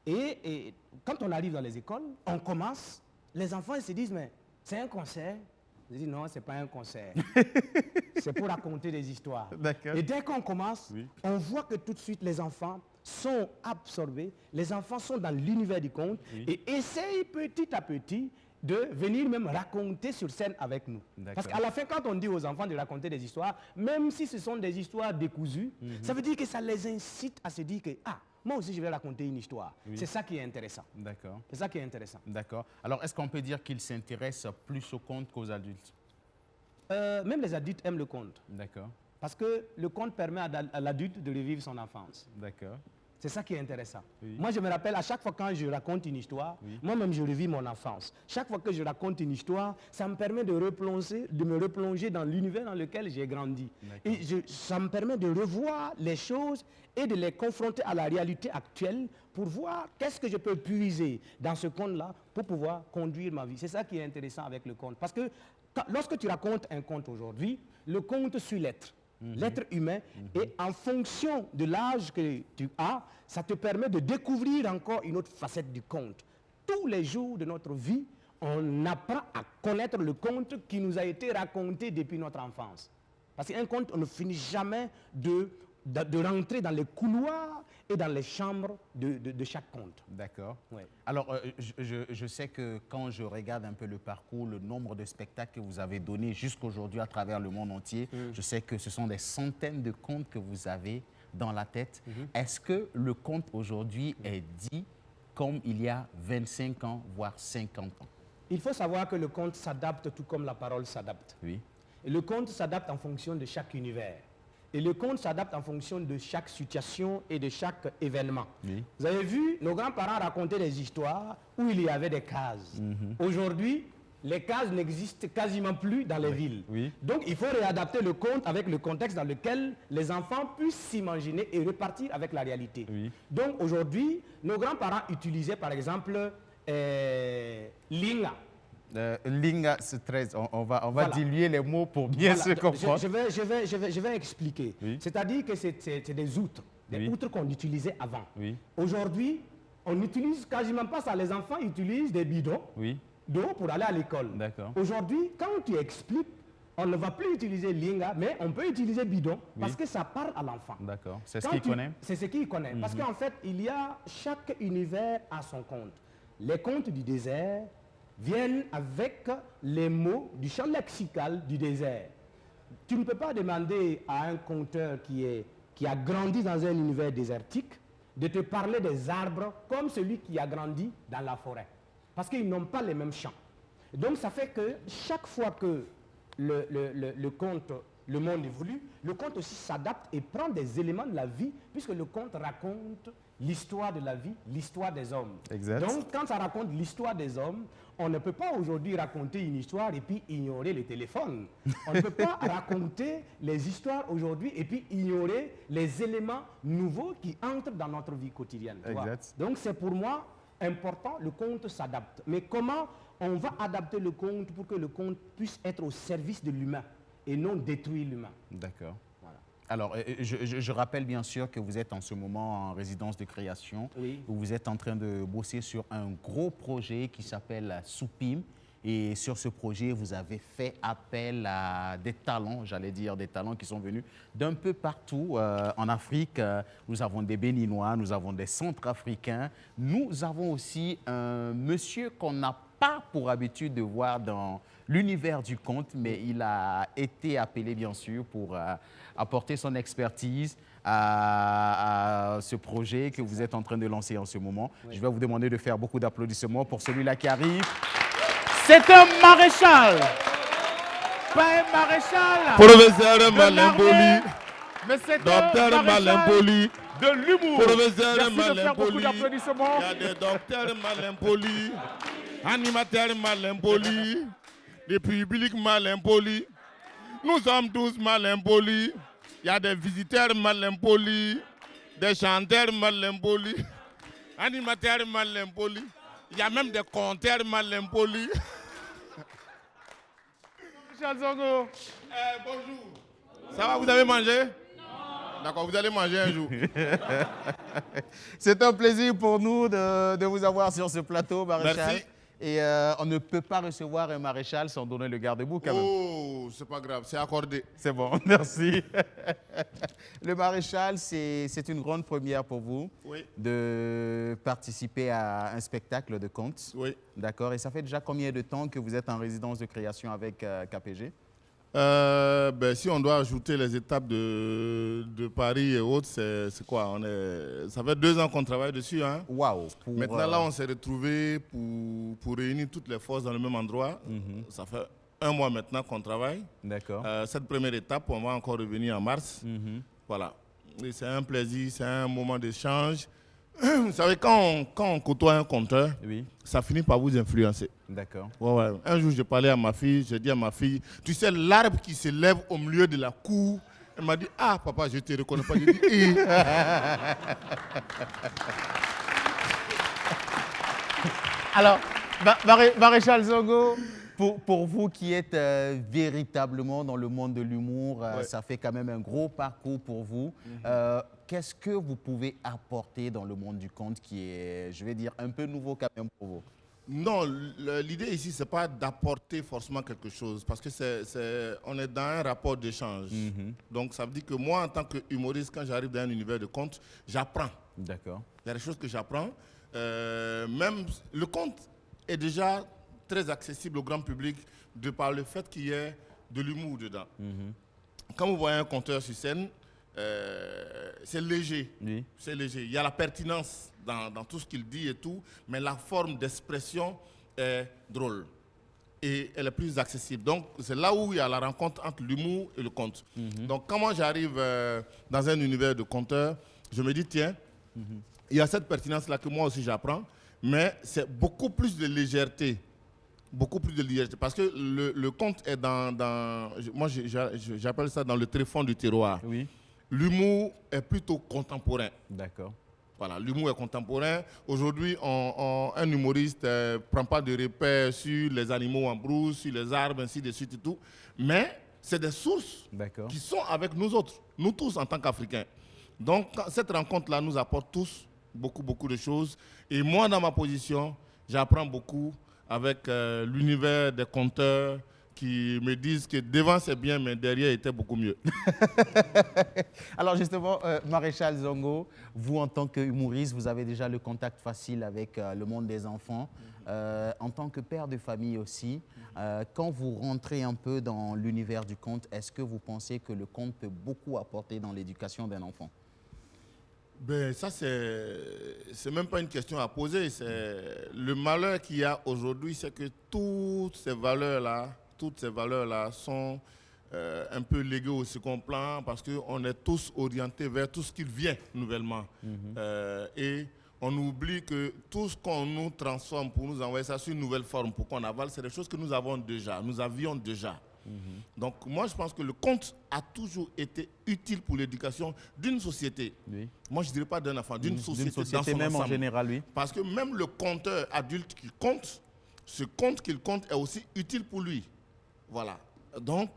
Et quand on arrive dans les écoles, on commence, les enfants ils se disent, mais c'est un concert. Je dis non, ce n'est pas un concert. C'est pour raconter des histoires. Et dès qu'on commence, on voit que tout de suite les enfants sont absorbés, les enfants sont dans l'univers du conte et essayent petit à petit de venir même raconter sur scène avec nous. Parce qu'à la fin, quand on dit aux enfants de raconter des histoires, même si ce sont des histoires décousues, ça veut dire que ça les incite à se dire que, ah, moi aussi je vais raconter une histoire. C'est ça qui est intéressant. D'accord. C'est ça qui est intéressant. D'accord. Alors, est-ce qu'on peut dire qu'ils s'intéressent plus au conte qu'aux adultes? Même les adultes aiment le conte. D'accord. Parce que le conte permet à l'adulte de revivre son enfance. D'accord. C'est ça qui est intéressant. Moi, je me rappelle, à chaque fois quand je raconte une histoire, moi-même, je revis mon enfance. Chaque fois que je raconte une histoire, ça me permet de me replonger dans l'univers dans lequel j'ai grandi. Et ça me permet de revoir les choses et de les confronter à la réalité actuelle pour voir qu'est-ce que je peux puiser dans ce conte-là pour pouvoir conduire ma vie. C'est ça qui est intéressant avec le conte. Parce que lorsque tu racontes un conte aujourd'hui, le conte suit l'être. L'être humain, et en fonction de l'âge que tu as, ça te permet de découvrir encore une autre facette du conte. Tous les jours de notre vie, on apprend à connaître le conte qui nous a été raconté depuis notre enfance. Parce qu'un conte, on ne finit jamais de rentrer dans les couloirs et dans les chambres de chaque conte. D'accord. Ouais. Alors, je sais que quand je regarde un peu le parcours, le nombre de spectacles que vous avez donnés jusqu'aujourd'hui à travers le monde entier, je sais que ce sont des centaines de contes que vous avez dans la tête. Est-ce que le conte aujourd'hui est dit comme il y a 25 ans, voire 50 ans? Il faut savoir que le conte s'adapte tout comme la parole s'adapte. Oui. Et le conte s'adapte en fonction de chaque univers. Et le conte s'adapte en fonction de chaque situation et de chaque événement. Oui. Vous avez vu, nos grands-parents racontaient des histoires où il y avait des cases. Aujourd'hui, les cases n'existent quasiment plus dans les villes. Oui. Donc, il faut réadapter le conte avec le contexte dans lequel les enfants puissent s'imaginer et repartir avec la réalité. Oui. Donc, aujourd'hui, nos grands-parents utilisaient, par exemple, Linga. Linga, c'est 13. On va diluer les mots pour bien se comprendre. Je vais expliquer. Oui. C'est-à-dire que c'est des outres, outres qu'on utilisait avant. Oui. Aujourd'hui, on n'utilise quasiment pas ça. Les enfants utilisent des bidons d'eau pour aller à l'école. Aujourd'hui, quand tu expliques, on ne va plus utiliser Linga, mais on peut utiliser bidon parce que ça parle à l'enfant. D'accord. C'est ce qu'il connaît. C'est ce qu'il connaît. Parce qu'en fait, chaque univers a son conte. Les contes du désert viennent avec les mots du champ lexical du désert. Tu ne peux pas demander à un conteur qui a grandi dans un univers désertique de te parler des arbres comme celui qui a grandi dans la forêt. Parce qu'ils n'ont pas les mêmes champs. Donc ça fait que chaque fois que le monde évolue, le conte aussi s'adapte et prend des éléments de la vie, puisque le conte raconte l'histoire de la vie, l'histoire des hommes. Exact. Donc, quand ça raconte l'histoire des hommes, on ne peut pas aujourd'hui raconter une histoire et puis ignorer les téléphones. On ne peut pas raconter les histoires aujourd'hui et puis ignorer les éléments nouveaux qui entrent dans notre vie quotidienne. Exact. Donc, c'est pour moi important, le conte s'adapte. Mais comment on va adapter le conte pour que le conte puisse être au service de l'humain et non détruire l'humain? D'accord. Alors, je rappelle bien sûr que vous êtes en ce moment en résidence de création, où vous êtes en train de bosser sur un gros projet qui s'appelle Soupim. Et sur ce projet, vous avez fait appel à des talents, j'allais dire des talents qui sont venus d'un peu partout en Afrique. Nous avons des Béninois, nous avons des Centrafricains. Nous avons aussi un monsieur qu'on n'a pas pour habitude de voir dans l'univers du conte, mais il a été appelé bien sûr pour apporter son expertise à ce projet que vous êtes en train de lancer en ce moment. Je vais vous demander de faire beaucoup d'applaudissements pour celui-là qui arrive. C'est un maréchal, pas un maréchal. Professeur Malemboli, mais c'est docteur un Malemboli, de l'humour. professeur Merci de faire beaucoup Malemboli, d'applaudissements. il y a des docteurs Malemboli, animateurs Malemboli, des publics Malemboli. Nous sommes tous Malemboli. Il y a des visiteurs Malemboli, des chanteurs Malemboli, animateurs Malemboli. Il y a même des conteurs Malemboli. Charles Zongo. Bonjour. Ça va, vous avez mangé? Non. D'accord, vous allez manger un jour. C'est un plaisir pour nous de vous avoir sur ce plateau, maréchal. Merci. Et on ne peut pas recevoir un maréchal sans donner le garde-boue quand même. Oh, c'est pas grave, c'est accordé. C'est bon, merci. Le maréchal, c'est une grande première pour vous de participer à un spectacle de contes. Oui. D'accord. Et ça fait déjà combien de temps que vous êtes en résidence de création avec KPG? Si on doit ajouter les étapes de Paris et autres, c'est quoi? Ça fait 2 ans qu'on travaille dessus. Hein? Waouh! Maintenant, là, on s'est retrouvés pour réunir toutes les forces dans le même endroit. Ça fait 1 mois maintenant qu'on travaille. D'accord. Cette première étape, on va encore revenir en mars. Voilà. Et c'est un plaisir, c'est un moment d'échange. Vous savez, quand on côtoie un conteur, ça finit par vous influencer. D'accord. Ouais. Un jour, j'ai parlé à ma fille, j'ai dit à ma fille, tu sais, l'arbre qui se lève au milieu de la cour, elle m'a dit, ah papa, je ne te reconnais pas. J'ai dit, eh. Alors, Maréchal Zongo, pour vous qui êtes véritablement dans le monde de l'humour, ça fait quand même un gros parcours pour vous. Qu'est-ce que vous pouvez apporter dans le monde du conte qui est, je vais dire, un peu nouveau quand même pour vous? Non, l'idée ici, ce n'est pas d'apporter forcément quelque chose, parce que on est dans un rapport d'échange. Donc, ça veut dire que moi, en tant qu'humoriste, quand j'arrive dans un univers de conte, j'apprends. D'accord. Il y a des choses que j'apprends. Même le conte est déjà très accessible au grand public de par le fait qu'il y ait de l'humour dedans. Quand vous voyez un conteur sur scène, c'est léger. C'est léger. Il y a la pertinence dans tout ce qu'il dit et tout, mais la forme d'expression est drôle et elle est plus accessible. Donc, c'est là où il y a la rencontre entre l'humour et le conte. Donc, quand moi j'arrive dans un univers de conteur, je me dis, tiens, il y a cette pertinence-là que moi aussi j'apprends, mais c'est beaucoup plus de légèreté. Beaucoup plus de légèreté. Parce que le conte est moi j'appelle ça dans le tréfonds du terroir. L'humour est plutôt contemporain. D'accord. Voilà, l'humour est contemporain. Aujourd'hui, un humoriste ne prend pas de repères sur les animaux en brousse, sur les arbres, ainsi de suite et tout. Mais c'est des sources qui sont avec nous autres, nous tous en tant qu'Africains. Donc, cette rencontre-là nous apporte tous beaucoup de choses. Et moi, dans ma position, j'apprends beaucoup avec l'univers des conteurs qui me disent que devant c'est bien, mais derrière était beaucoup mieux. Alors justement, Maréchal Zongo, vous en tant qu'humoriste, vous avez déjà le contact facile avec le monde des enfants. En tant que père de famille aussi, quand vous rentrez un peu dans l'univers du conte, est-ce que vous pensez que le conte peut beaucoup apporter dans l'éducation d'un enfant? Ben, ça, c'est même pas une question à poser. Le malheur qu'il y a aujourd'hui, c'est que toutes ces valeurs-là sont un peu léguées au second plan parce qu'on est tous orientés vers tout ce qui vient nouvellement. Et on oublie que tout ce qu'on nous transforme pour nous envoyer ça sur une nouvelle forme, pour qu'on avale, c'est des choses que nous avions déjà. Donc moi je pense que le conte a toujours été utile pour l'éducation d'une société. Moi je ne dirais pas d'un enfant, d'une société dans son même ensemble. En général, oui. Parce que même le conteur adulte qui compte, ce conte qu'il compte est aussi utile pour lui. Voilà. Donc,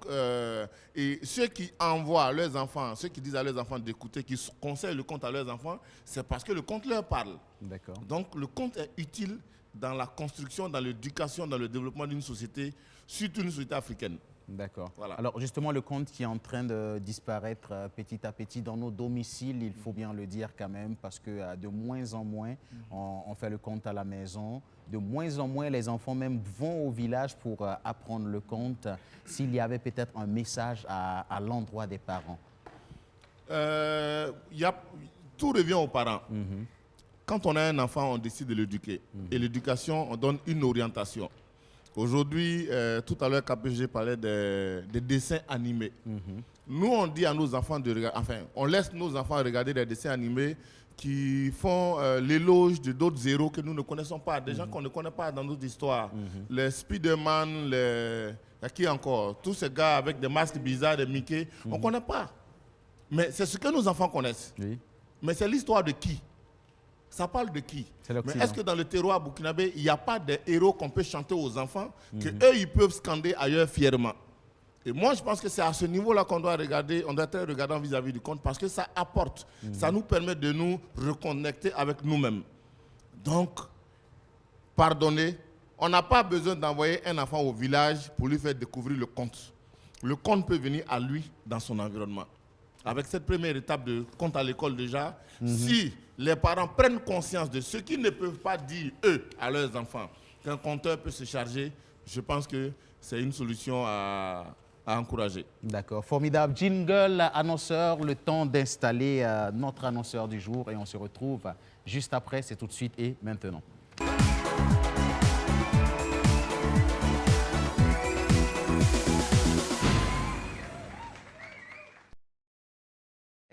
et ceux qui envoient leurs enfants, ceux qui disent à leurs enfants d'écouter, qui conseillent le conte à leurs enfants, c'est parce que le conte leur parle. D'accord. Donc, le conte est utile dans la construction, dans l'éducation, dans le développement d'une société, surtout une société africaine. D'accord. Voilà. Alors justement, le conte qui est en train de disparaître petit à petit dans nos domiciles, il faut bien le dire quand même, parce que de moins en moins, on fait le conte à la maison. De moins en moins, les enfants même vont au village pour apprendre le conte. S'il y avait peut-être un message à l'endroit des parents. Tout revient aux parents. Quand on a un enfant, on décide de l'éduquer. Et l'éducation, on donne une orientation. Aujourd'hui, tout à l'heure, KPG parlait des dessins animés. Nous, on dit à nos enfants de regarder, enfin, on laisse nos enfants regarder des dessins animés qui font l'éloge de d'autres héros que nous ne connaissons pas, des gens qu'on ne connaît pas dans notre histoire. Les Spider-Man, qui encore? Tous ces gars avec des masques bizarres, des Mickey, on ne connaît pas. Mais c'est ce que nos enfants connaissent. Oui. Mais c'est l'histoire de qui? Ça parle de qui? Mais est-ce que dans le terroir burkinabé, il n'y a pas des héros qu'on peut chanter aux enfants, qu'eux, ils peuvent scander ailleurs fièrement? Et moi, je pense que c'est à ce niveau-là qu'on doit regarder, on doit être regardant vis-à-vis du conte, parce que ça apporte, ça nous permet de nous reconnecter avec nous-mêmes. Donc, pardonnez, on n'a pas besoin d'envoyer un enfant au village pour lui faire découvrir le conte. Le conte peut venir à lui dans son environnement. Avec cette première étape de conte à l'école déjà, si les parents prennent conscience de ce qu'ils ne peuvent pas dire, eux, à leurs enfants, qu'un conteur peut se charger, je pense que c'est une solution à encourager. D'accord, formidable. Jingle, annonceur, le temps d'installer notre annonceur du jour et on se retrouve juste après, c'est tout de suite et maintenant.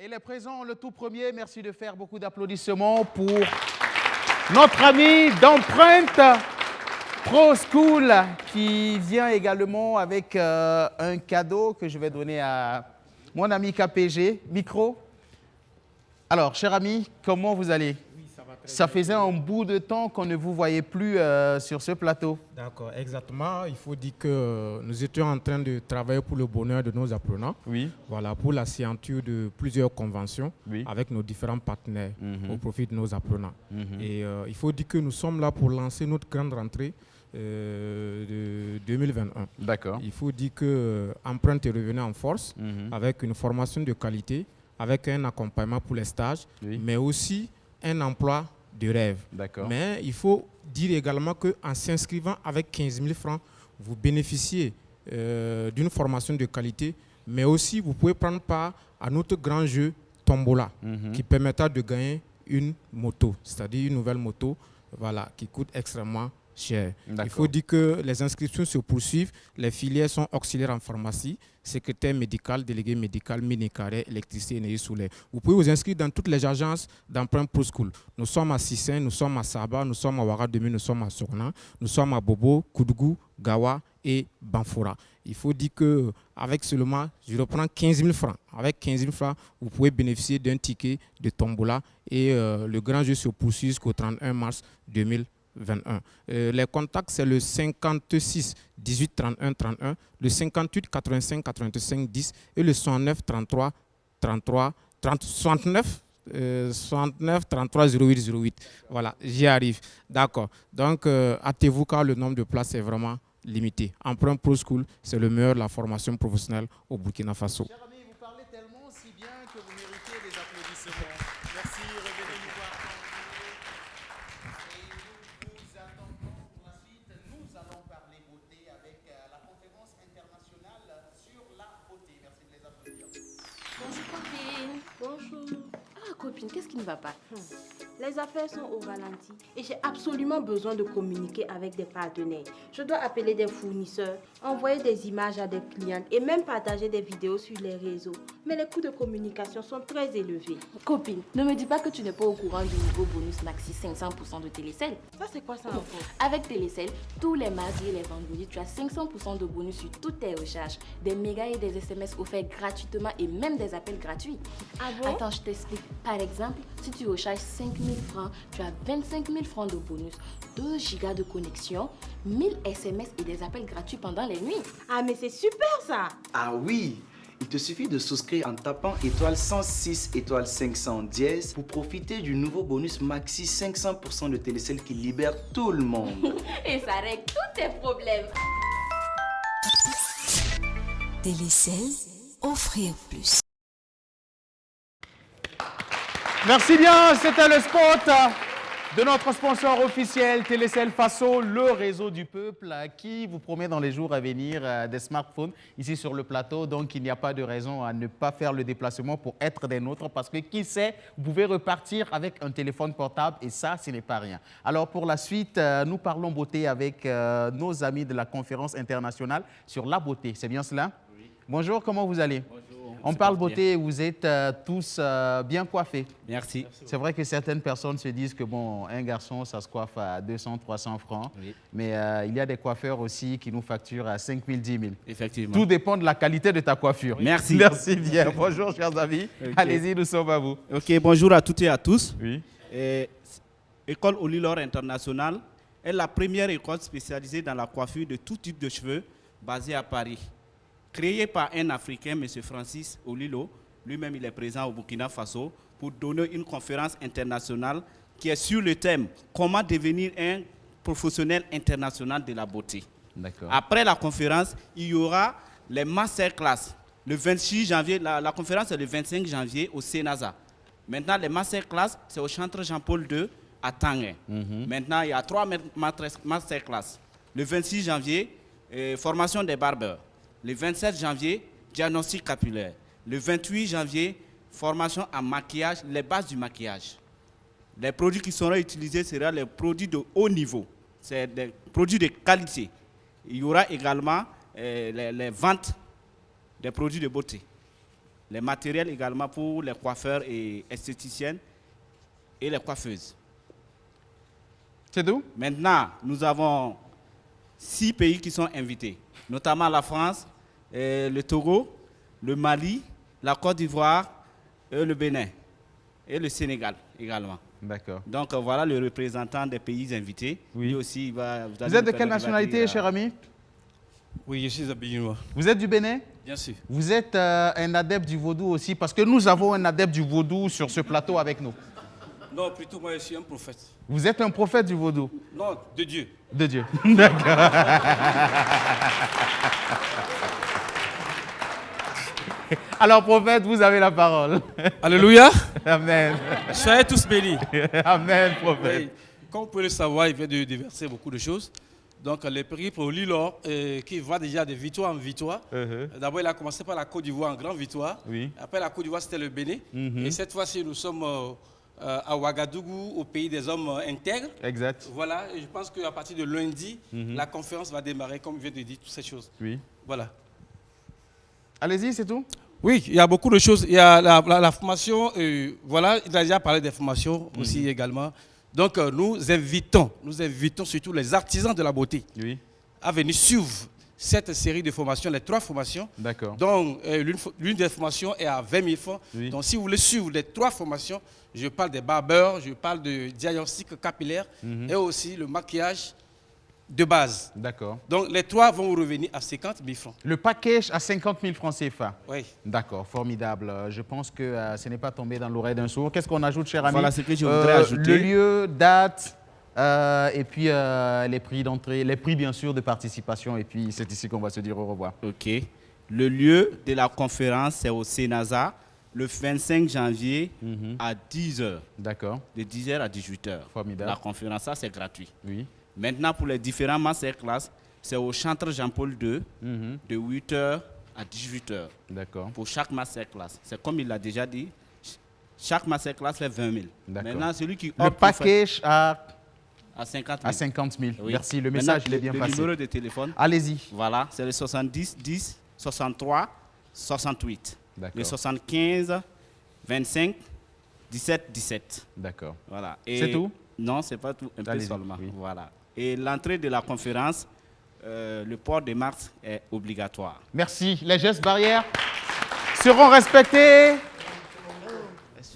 Il est présent le tout premier. Merci de faire beaucoup d'applaudissements pour notre ami d'Empreinte Pro School qui vient également avec un cadeau que je vais donner à mon ami KPG. Micro. Alors, cher ami, comment vous allez? Oui, ça va très Ça bien. faisait un bout de temps qu'on ne vous voyait plus sur ce plateau. D'accord, exactement. Il faut dire que nous étions en train de travailler pour le bonheur de nos apprenants. Oui. Voilà, pour la signature de plusieurs conventions avec nos différents partenaires au profit de nos apprenants. Et il faut dire que nous sommes là pour lancer notre grande rentrée de 2021. D'accord. Il faut dire que Empreinte est revenu en force avec une formation de qualité, avec un accompagnement pour les stages, mais aussi un emploi de rêve. Mais il faut dire également qu'en s'inscrivant avec 15 000 francs, vous bénéficiez d'une formation de qualité, mais aussi vous pouvez prendre part à notre grand jeu Tombola, qui permettra de gagner une moto, c'est-à-dire une nouvelle moto, voilà, qui coûte extrêmement cher. Il faut dire que les inscriptions se poursuivent. Les filières sont auxiliaires en pharmacie, secrétaire médical, délégué médical, mini-carré, électricité, énergie solaire. Vous pouvez vous inscrire dans toutes les agences d'Empreinte Pro School. Nous sommes à Sissin, nous sommes à Saba, nous sommes à Ouagadougou, nous sommes à Sorna, nous sommes à Bobo, Koudougou, Gawa et Banfora. Il faut dire qu'avec seulement, je reprends 15 000 francs. Avec 15 000 francs, vous pouvez bénéficier d'un ticket de tombola et le grand jeu se poursuit jusqu'au 31 mars 2021. Les contacts, c'est le 56 18 31 31, le 58 85 85 10 et le 69 33 33 30, 69 69 33 08 08. Voilà, j'y arrive. D'accord. Donc, hâtez-vous car le nombre de places est vraiment limité. Empreinte Pro School, c'est le meilleur de la formation professionnelle au Burkina Faso. Cher ami, vous parlez tellement si bien que vous méritez des applaudissements. Merci, revenez nous voir quand vous voulez. Et nous vous attendons pour la suite. Nous allons parler beauté avec la conférence internationale sur la beauté. Merci de les applaudir. Bonjour copine. Bonjour. Ah copine, qu'est-ce qui ne va pas? Les affaires sont au ralenti et j'ai absolument besoin de communiquer avec des partenaires. Je dois appeler des fournisseurs, envoyer des images à des clientes et même partager des vidéos sur les réseaux. Mais les coûts de communication sont très élevés. Copine, ne me dis pas que tu n'es pas au courant du nouveau bonus maxi 500% de Télécell. Ça c'est quoi ça encore? Avec Télécell, tous les mardis et les vendredis, tu as 500% de bonus sur toutes tes recharges, des mégas et des SMS offerts gratuitement et même des appels gratuits. Ah bon? Attends, je t'explique. Pas Par exemple, si tu recharges 5 000 francs, tu as 25 000 francs de bonus, 2 gigas de connexion, 1000 SMS et des appels gratuits pendant les nuits. Ah, mais c'est super ça! Ah oui! Il te suffit de souscrire en tapant étoile 106 étoile 500 dièse pour profiter du nouveau bonus Maxi 500% de télécell qui libère tout le monde. Et ça règle tous tes problèmes. Télécell, offrir plus. Merci bien, c'était le spot de notre sponsor officiel Télécell Faso, le réseau du peuple qui vous promet dans les jours à venir des smartphones ici sur le plateau. Donc il n'y a pas de raison à ne pas faire le déplacement pour être des nôtres parce que qui sait, vous pouvez repartir avec un téléphone portable et ça, ce n'est pas rien. Alors pour la suite, nous parlons beauté avec nos amis de la conférence internationale sur la beauté. C'est bien cela? Oui. Bonjour, comment vous allez? Bonjour. On parle beauté et vous êtes tous bien coiffés. Merci. C'est vrai que certaines personnes se disent que bon, un garçon, ça se coiffe à 200, 300 francs. Oui. Mais il y a des coiffeurs aussi qui nous facturent à 5 000, 10 000. Effectivement. Tout dépend de la qualité de ta coiffure. Oui. Merci. Merci bien. Bonjour, chers amis. Okay. Allez-y, nous sommes à vous. Ok, bonjour à toutes et à tous. Oui. École Olilor International est la première école spécialisée dans la coiffure de tout type de cheveux basée à Paris. Créé par un Africain, M. Francis Olilo, lui-même il est présent au Burkina Faso, pour donner une conférence internationale qui est sur le thème « Comment devenir un professionnel international de la beauté ». Après la conférence, il y aura les masterclass. Le 26 janvier, la conférence est le 25 janvier au Sénasa. Maintenant, les masterclass, c'est au Centre Jean-Paul II à Tanguay. Maintenant, il y a 3 masterclass. Le 26 janvier, formation des barbeurs. Le 27 janvier, diagnostic capillaire. Le 28 janvier, formation en maquillage, les bases du maquillage. Les produits qui seront utilisés seront les produits de haut niveau. C'est des produits de qualité. Il y aura également les ventes des produits de beauté. Les matériels également pour les coiffeurs et esthéticiennes et les coiffeuses. C'est tout? Maintenant, nous avons 6 pays qui sont invités, notamment la France, le Togo, le Mali, la Côte d'Ivoire, le Bénin et le Sénégal également. D'accord. Donc voilà le représentant des pays invités. Oui. Lui aussi, vous êtes de quelle nationalité, cher ami? Oui, je suis béninois. Vous êtes du Bénin? Bien sûr. Vous êtes un adepte du vaudou aussi, parce que nous avons un adepte du vaudou sur ce plateau avec nous. Non, plutôt moi je suis un prophète. Vous êtes un prophète du vaudou? Non, de Dieu. De Dieu. D'accord. Alors, prophète, vous avez la parole. Alléluia. Amen. Soyez tous bénis. Amen, prophète. Et, comme vous pouvez le savoir, il vient de déverser beaucoup de choses. Donc, les prix pour Olilor, qui va déjà de victoire en victoire. D'abord, il a commencé par la Côte d'Ivoire en grande victoire. Oui. Après, la Côte d'Ivoire, c'était le Bénin. Et cette fois-ci, nous sommes à Ouagadougou, au pays des hommes intègres. Exact. Voilà, et je pense qu'à partir de lundi, la conférence va démarrer, comme je viens de dire, toutes ces choses. Oui. Voilà. Allez-y, c'est tout? Oui, il y a beaucoup de choses. Il y a la formation, voilà, il a déjà parlé des formations aussi également. Donc, nous invitons surtout les artisans de la beauté à venir suivre cette série de formations, les 3 formations. D'accord. Donc, l'une des formations est à 20 000 francs. Oui. Donc, si vous voulez suivre les 3 formations, je parle des barbeurs, je parle de diagnostic capillaire et aussi le maquillage de base. D'accord. Donc, les 3 vont vous revenir à 50 000 francs. Le package à 50 000 francs CFA. Oui. D'accord, formidable. Je pense que ce n'est pas tombé dans l'oreille d'un sourd. Qu'est-ce qu'on ajoute, cher ami? Voilà ce que je voudrais ajouter. Le lieu, date, et puis les prix d'entrée, les prix bien sûr de participation. Et puis c'est ici qu'on va se dire au revoir. OK. Le lieu de la conférence, c'est au Sénasa, le 25 janvier à 10h. D'accord. De 10h à 18h. Formidable. La conférence, ça c'est gratuit. Oui. Maintenant, pour les différents masterclass, c'est au Centre Jean-Paul II, de 8h à 18h. D'accord. Pour chaque masterclass. C'est comme il l'a déjà dit, chaque masterclass fait 20 000. Maintenant, celui qui le package à 50 000. À 50 000. Oui. Merci, le message il est bien passé. Le numéro de téléphone. Allez-y. Voilà, c'est le 70 10 63 68. Le 75 25 17 17. D'accord. Voilà. C'est tout? Non, c'est pas tout, un peu seulement. Oui. Voilà. Et l'entrée de la conférence, le port de masque est obligatoire. Merci. Les gestes barrières seront respectés.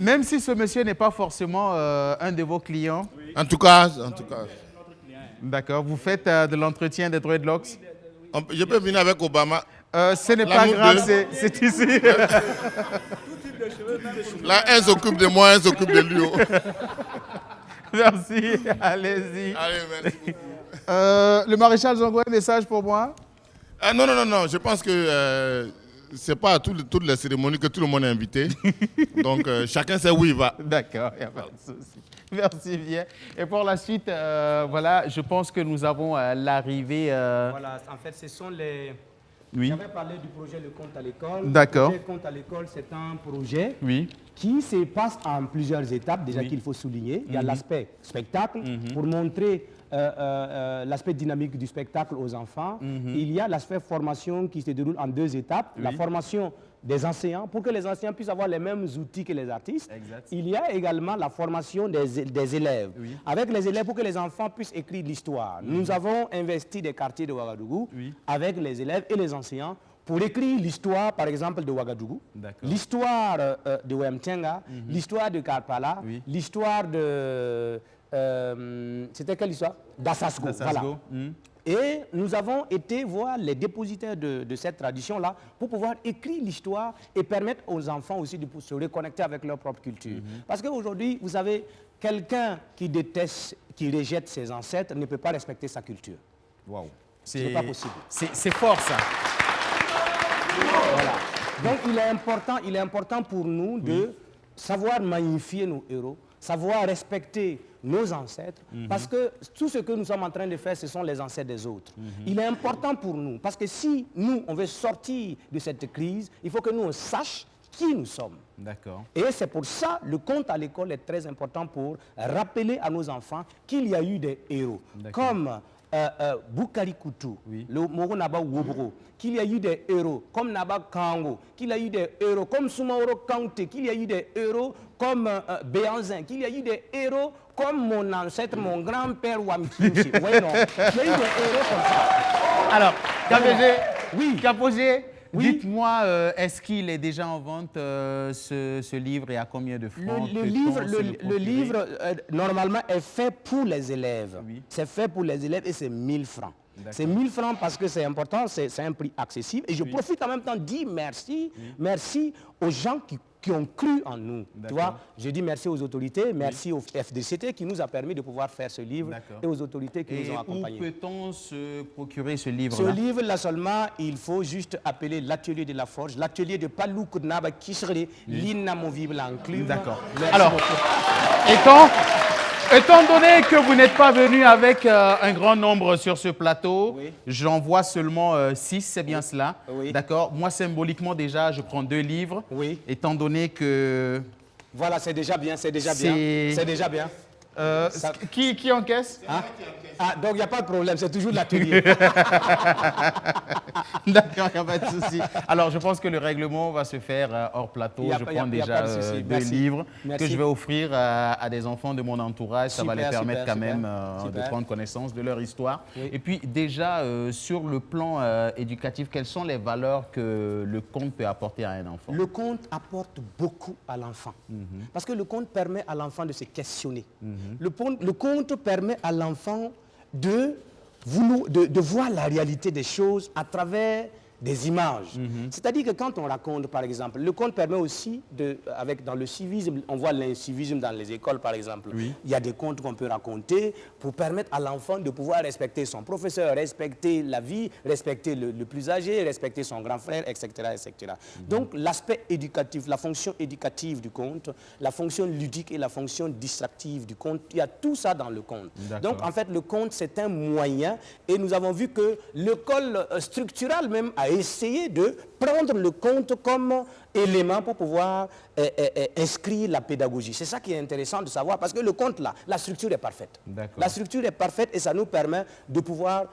Même si ce monsieur n'est pas forcément un de vos clients. Oui. En tout cas. D'accord. Vous faites de l'entretien des dreadlocks? Je peux venir avec Obama. Ce n'est pas grave, c'est ici. Là, un s'occupe de moi, un s'occupe de lui. Merci, allez-y. Allez, merci beaucoup. Le maréchal Zongo, un message pour moi? Non, je pense que c'est pas à toutes les cérémonies que tout le monde est invité. Donc, chacun sait où il va. D'accord, il n'y a pas de souci. Merci bien. Et pour la suite, voilà, je pense que nous avons l'arrivée... Voilà, en fait, ce sont les... Oui. J'avais parlé du projet Le Conte à l'école. D'accord. Le projet Conte à l'école, c'est un projet oui. qui se passe en plusieurs étapes, déjà qu'il faut souligner. Il y a l'aspect spectacle, pour montrer l'aspect dynamique du spectacle aux enfants. Il y a l'aspect formation qui se déroule en 2 étapes. La formation des enseignants, pour que les enseignants puissent avoir les mêmes outils que les artistes. Exact. Il y a également la formation des élèves. Avec les élèves, pour que les enfants puissent écrire l'histoire. Nous avons investi des quartiers de Ouagadougou avec les élèves et les enseignants pour écrire l'histoire, par exemple, de Ouagadougou, l'histoire de Wemtenga, l'histoire de Karpala, l'histoire de... c'était quelle histoire? D'Assasgo. Voilà. Et nous avons été voir les dépositaires de cette tradition-là pour pouvoir écrire l'histoire et permettre aux enfants aussi de se reconnecter avec leur propre culture. Parce qu'aujourd'hui, vous savez, quelqu'un qui déteste, qui rejette ses ancêtres ne peut pas respecter sa culture. Wow. Ce n'est pas possible. C'est fort, ça. Voilà. Donc, il est important pour nous de savoir magnifier nos héros, savoir respecter nos ancêtres, parce que tout ce que nous sommes en train de faire, ce sont les ancêtres des autres. Il est important pour nous, parce que si nous, on veut sortir de cette crise, il faut que nous, on sache qui nous sommes. D'accord. Et c'est pour ça le conte à l'école est très important pour rappeler à nos enfants qu'il y a eu des héros. Comme Boukari Koutou, le Moro Naba Wobro, qu'il y a eu des héros comme Naba Kango, qu'il y a eu des héros comme Soumaoro Kante, qu'il y a eu des héros comme Béanzin, qu'il y a eu des héros comme mon ancêtre, mon grand-père Wamkinchi. Oui, non. Il y a eu des héros comme ça. Alors, Kapogé, dites-moi, est-ce qu'il est déjà en vente ce livre et à combien de francs? Le livre, normalement, est fait pour les élèves. C'est fait pour les élèves et c'est 1000 francs. C'est 1000 francs parce que c'est important, c'est un prix accessible. Et je profite en même temps de dire merci aux gens qui ont cru en nous. Tu vois, je dis merci aux autorités, merci au FDCT qui nous a permis de pouvoir faire ce livre et aux autorités qui nous ont accompagnés. Où peut-on se procurer ce livre-là? Ce livre-là seulement, il faut juste appeler l'atelier de la forge, l'atelier de Palou Koudnaba Kishré, l'inamovible enclume. D'accord. Alors, étant donné que vous n'êtes pas venu avec un grand nombre sur ce plateau, j'en vois seulement 6, c'est bien cela. D'accord. Moi, symboliquement, déjà, je prends 2 livres. Étant donné que... Voilà, c'est déjà bien, c'est déjà bien. C'est déjà bien. Qui encaisse? Donc il n'y a pas de problème, c'est toujours l'atelier. D'accord, il n'y a pas de souci. Alors je pense que le règlement va se faire hors plateau. Je prends déjà 2 livres que je vais offrir à des enfants de mon entourage. Ça va les permettre quand même de prendre connaissance de leur histoire. Et puis déjà, sur le plan éducatif, quelles sont les valeurs que le conte peut apporter à un enfant? Le conte apporte beaucoup à l'enfant. Parce que le conte permet à l'enfant de se questionner. Le conte permet à l'enfant de voir la réalité des choses à travers des images. C'est-à-dire que quand on raconte, par exemple, le conte permet aussi, dans le civisme, on voit l'incivisme dans les écoles, par exemple. Il y a des contes qu'on peut raconter pour permettre à l'enfant de pouvoir respecter son professeur, respecter la vie, respecter le plus âgé, respecter son grand frère, etc. etc. Donc, l'aspect éducatif, la fonction éducative du conte, la fonction ludique et la fonction distractive du conte, il y a tout ça dans le conte. Donc, en fait, le conte, c'est un moyen et nous avons vu que l'école structurale même a essayé de prendre le conte comme élément pour pouvoir inscrire la pédagogie. C'est ça qui est intéressant de savoir, parce que le conte, là, la structure est parfaite. La structure est parfaite et ça nous permet de pouvoir,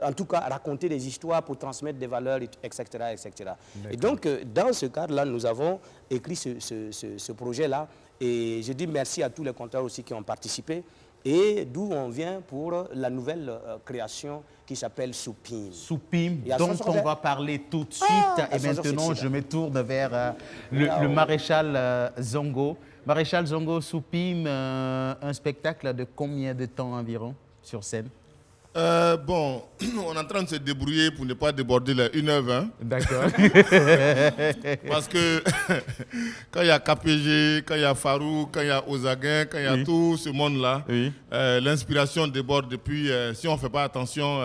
en tout cas, raconter des histoires pour transmettre des valeurs, etc. etc. Et donc, dans ce cadre-là, nous avons écrit ce projet-là et je dis merci à tous les conteurs aussi qui ont participé. Et d'où on vient pour la nouvelle création qui s'appelle Soupim. Soupim, dont on va parler tout de suite. Et maintenant, je me tourne vers le maréchal Zongo. Maréchal Zongo Soupim, un spectacle de combien de temps environ sur scène? Bon, on est en train de se débrouiller pour ne pas déborder les 1h20. D'accord. Parce que quand il y a KPG, quand il y a Farouk, quand il y a Ozaguin, quand il y a tout ce monde-là, l'inspiration déborde. Depuis, si on ne fait pas attention,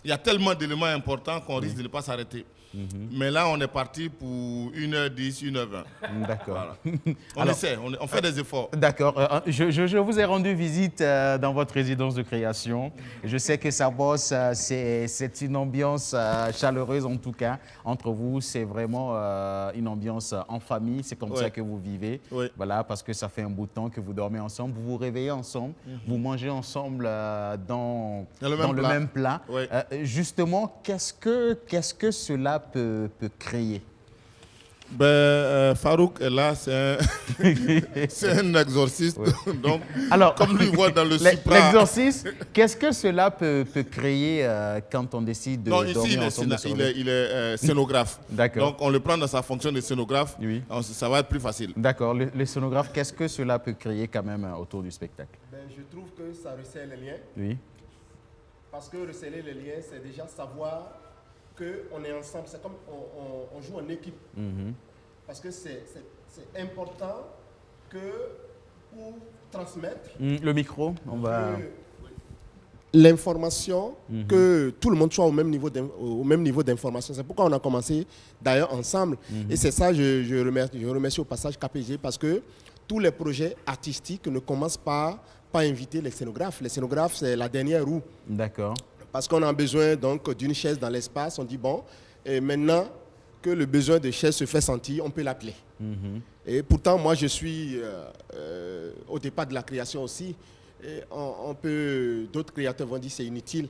il y a tellement d'éléments importants qu'on risque de ne pas s'arrêter. Mais là, on est parti pour 1h10, 1h20. D'accord. On essaie, on fait des efforts. D'accord. Je vous ai rendu visite dans votre résidence de création. Je sais que ça bosse, c'est une ambiance chaleureuse en tout cas. Entre vous, c'est vraiment une ambiance en famille. C'est comme ça que vous vivez. Voilà, parce que ça fait un bout de temps que vous dormez ensemble, vous vous réveillez ensemble, vous mangez ensemble dans le même plat. Justement, qu'est-ce que cela peut créer? Farouk est là, c'est un exorciste. Donc, alors, comme lui voit dans le supra... L'exorciste, qu'est-ce que cela peut créer quand on décide de dormir ensemble? Il est scénographe. D'accord. Donc, on le prend dans sa fonction de scénographe. Ça va être plus facile. D'accord. Le scénographe, qu'est-ce que cela peut créer quand même autour du spectacle? Je trouve que ça resserre les liens. Oui. Parce que resserrer les liens, c'est déjà savoir qu'on est ensemble. C'est comme on joue en équipe. Parce que c'est important que pour transmettre... Le micro, on va... L'information, que tout le monde soit au même niveau d'information. C'est pourquoi on a commencé d'ailleurs ensemble. Et c'est ça, je remercie au passage KPG parce que tous les projets artistiques ne commencent pas inviter les scénographes. Les scénographes, c'est la dernière roue. D'accord. Parce qu'on a besoin donc d'une chaise dans l'espace. On dit bon, et maintenant que le besoin de chaise se fait sentir, on peut l'appeler. Et pourtant, moi, je suis au départ de la création aussi. Et d'autres créateurs vont dire c'est inutile.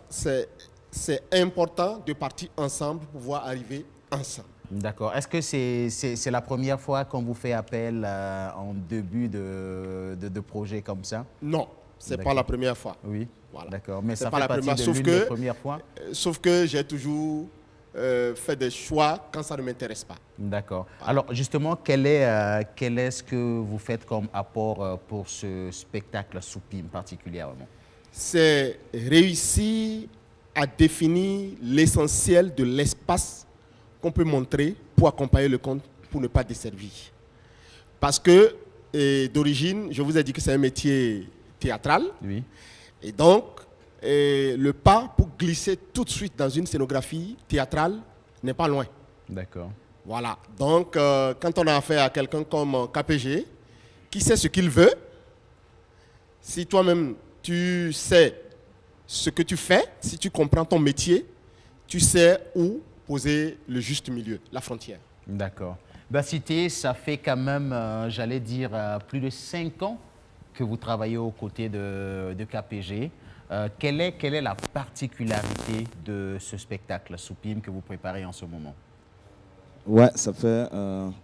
C'est important de partir ensemble pour pouvoir arriver ensemble. D'accord. Est-ce que c'est la première fois qu'on vous fait appel en début de projet comme ça? Non, c'est pas la première fois. Oui, voilà. D'accord. Mais ça fait partie de l'une des premières fois? Sauf que j'ai toujours fait des choix quand ça ne m'intéresse pas. D'accord. Alors justement, quel est ce que vous faites comme apport pour ce spectacle Soupim particulièrement? C'est réussir à définir l'essentiel de l'espace qu'on peut montrer pour accompagner le conte, pour ne pas desservir. Parce que d'origine, je vous ai dit que c'est un métier théâtral. Oui. Et donc, le pas pour glisser tout de suite dans une scénographie théâtrale n'est pas loin. D'accord. Voilà. Donc, quand on a affaire à quelqu'un comme KPG, qui sait ce qu'il veut, si toi-même tu sais ce que tu fais, si tu comprends ton métier, tu sais où poser le juste milieu, la frontière. D'accord. Cité, ça fait quand même, j'allais dire, plus de 5 ans que vous travaillez aux côtés de KPG. Quelle est la particularité de ce spectacle Soupim que vous préparez en ce moment? Ouais, ça fait...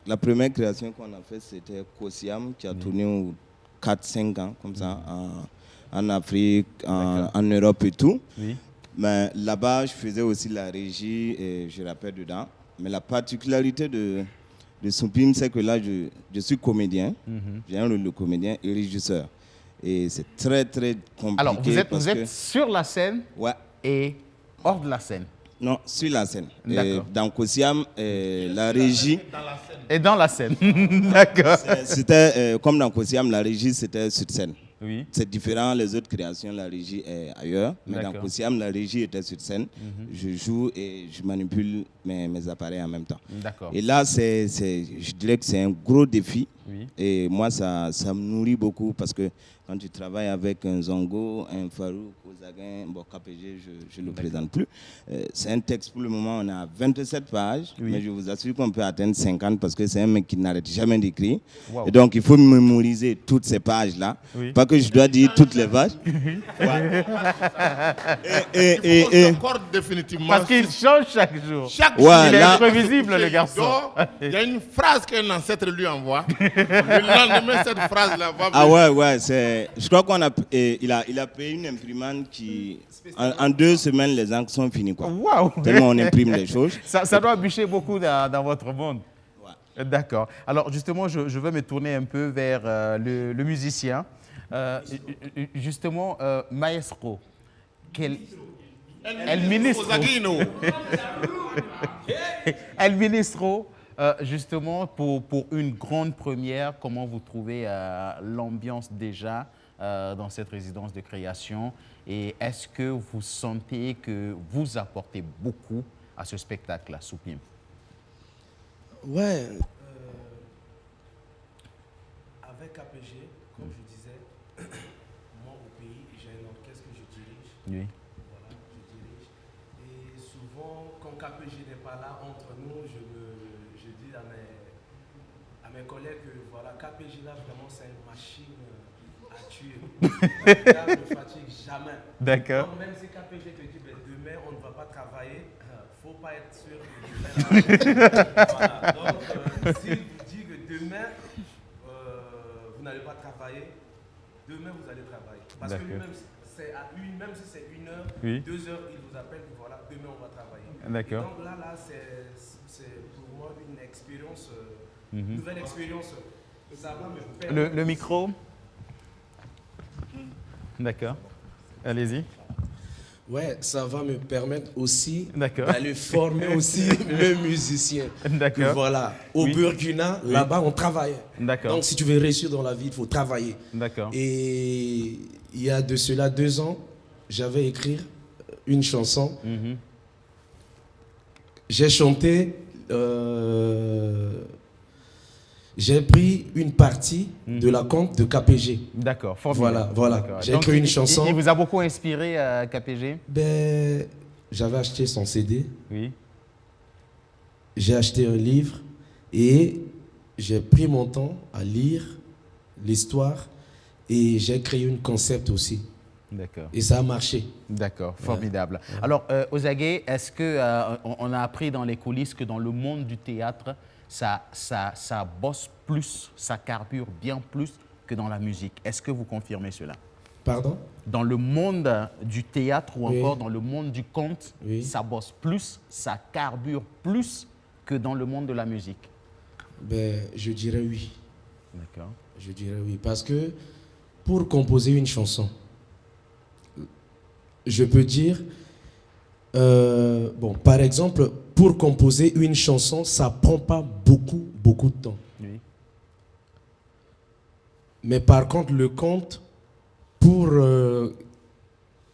la première création qu'on a faite, c'était Kosiam, qui a tourné 4-5 ans, comme ça, en Afrique, en Europe et tout. Oui. Mais là-bas, je faisais aussi la régie et je rappelle dedans. Mais la particularité de Soupim, c'est que là, je suis comédien. J'ai un rôle de comédien et régisseur. Et c'est très, très compliqué. Alors, vous êtes sur la scène et hors de la scène? Non, sur la scène. Dans Kosiam, la régie... Et dans la scène. D'accord. C'était comme dans Kosiam, la régie, c'était sur scène. Oui. C'est différent, les autres créations, la régie est ailleurs. Mais dans Kosiam, la régie était sur scène. Je joue et je manipule mes appareils en même temps. D'accord. Et là, je dirais que c'est un gros défi. Oui. Et moi, ça me nourrit beaucoup parce que quand tu travailles avec un Zongo, un Farouk, Ozaguin, bon, KPG, je ne le présente plus. C'est un texte pour le moment, on a 27 pages, mais je vous assure qu'on peut atteindre 50 parce que c'est un mec qui n'arrête jamais d'écrire. Wow. Et donc, il faut mémoriser toutes ces pages-là. Oui. Pas que je dois dire toutes les pages. et définitivement. Parce qu'il change chaque jour. Chaque jour, il est imprévisible, le garçon. Il y a une phrase qu'un ancêtre lui envoie. Le lendemain, cette phrase-là va... Ah ouais, je crois qu'il a payé une imprimante qui... En 2 semaines, les encres sont finies. Quoi. Wow. Tellement on imprime les choses. Ça doit bûcher beaucoup dans votre monde. D'accord. Alors justement, je veux me tourner un peu vers le musicien. Justement, maestro, El Ministro. El Ministro, justement, pour une grande première, comment vous trouvez l'ambiance déjà dans cette résidence de création? Et est-ce que vous sentez que vous apportez beaucoup à ce spectacle-là, Soupim? Ouais. Avec APG, comme je disais, moi au pays, j'ai un orchestre que je dirige. Oui. Voilà, je dirige. Et souvent, quand KPG n'est pas là entre nous, je dis à mes collègues que voilà, KPG là, vraiment, c'est une machine à tuer. Le gars ne fatigue jamais. D'accord. Donc, même si KPG te dit, ben, demain, on ne va pas travailler, faut pas être sûr que voilà. Donc, s'il vous dit que demain, vous n'allez pas travailler, demain vous allez travailler. Parce que lui-même, même si c'est 1 heure, oui. 2 heures, il vous appelle, voilà, demain on va travailler. D'accord. Donc là, c'est pour moi une expérience, nouvelle expérience. Ça va me permettre. Le micro. D'accord. Allez-y. Ouais, ça va me permettre aussi d'aller former aussi le musicien. D'accord. Voilà, au Burkina, là-bas, on travaille. D'accord. Donc, si tu veux réussir dans la vie, il faut travailler. D'accord. Et il y a de cela 2 ans, j'avais écrit une chanson. J'ai chanté... j'ai pris une partie de la conte de KPG. D'accord, formidable. Voilà. J'ai écrit une chanson. Il vous a beaucoup inspiré, KPG? Ben, j'avais acheté son CD. Oui. J'ai acheté un livre et j'ai pris mon temps à lire l'histoire et j'ai créé un concept aussi. D'accord. Et ça a marché. D'accord, formidable. Ouais. Alors, Osagué, est-ce qu'on a appris dans les coulisses que dans le monde du théâtre, ça bosse plus, ça carbure bien plus que dans la musique? Est-ce que vous confirmez cela? Pardon? Dans le monde du théâtre ou encore dans le monde du conte, ça bosse plus, ça carbure plus que dans le monde de la musique? Ben, je dirais oui. D'accord. Je dirais oui. Parce que pour composer une chanson, je peux dire, bon, par exemple, pour composer une chanson, ça prend pas beaucoup de temps. Oui. Mais par contre, le conte, pour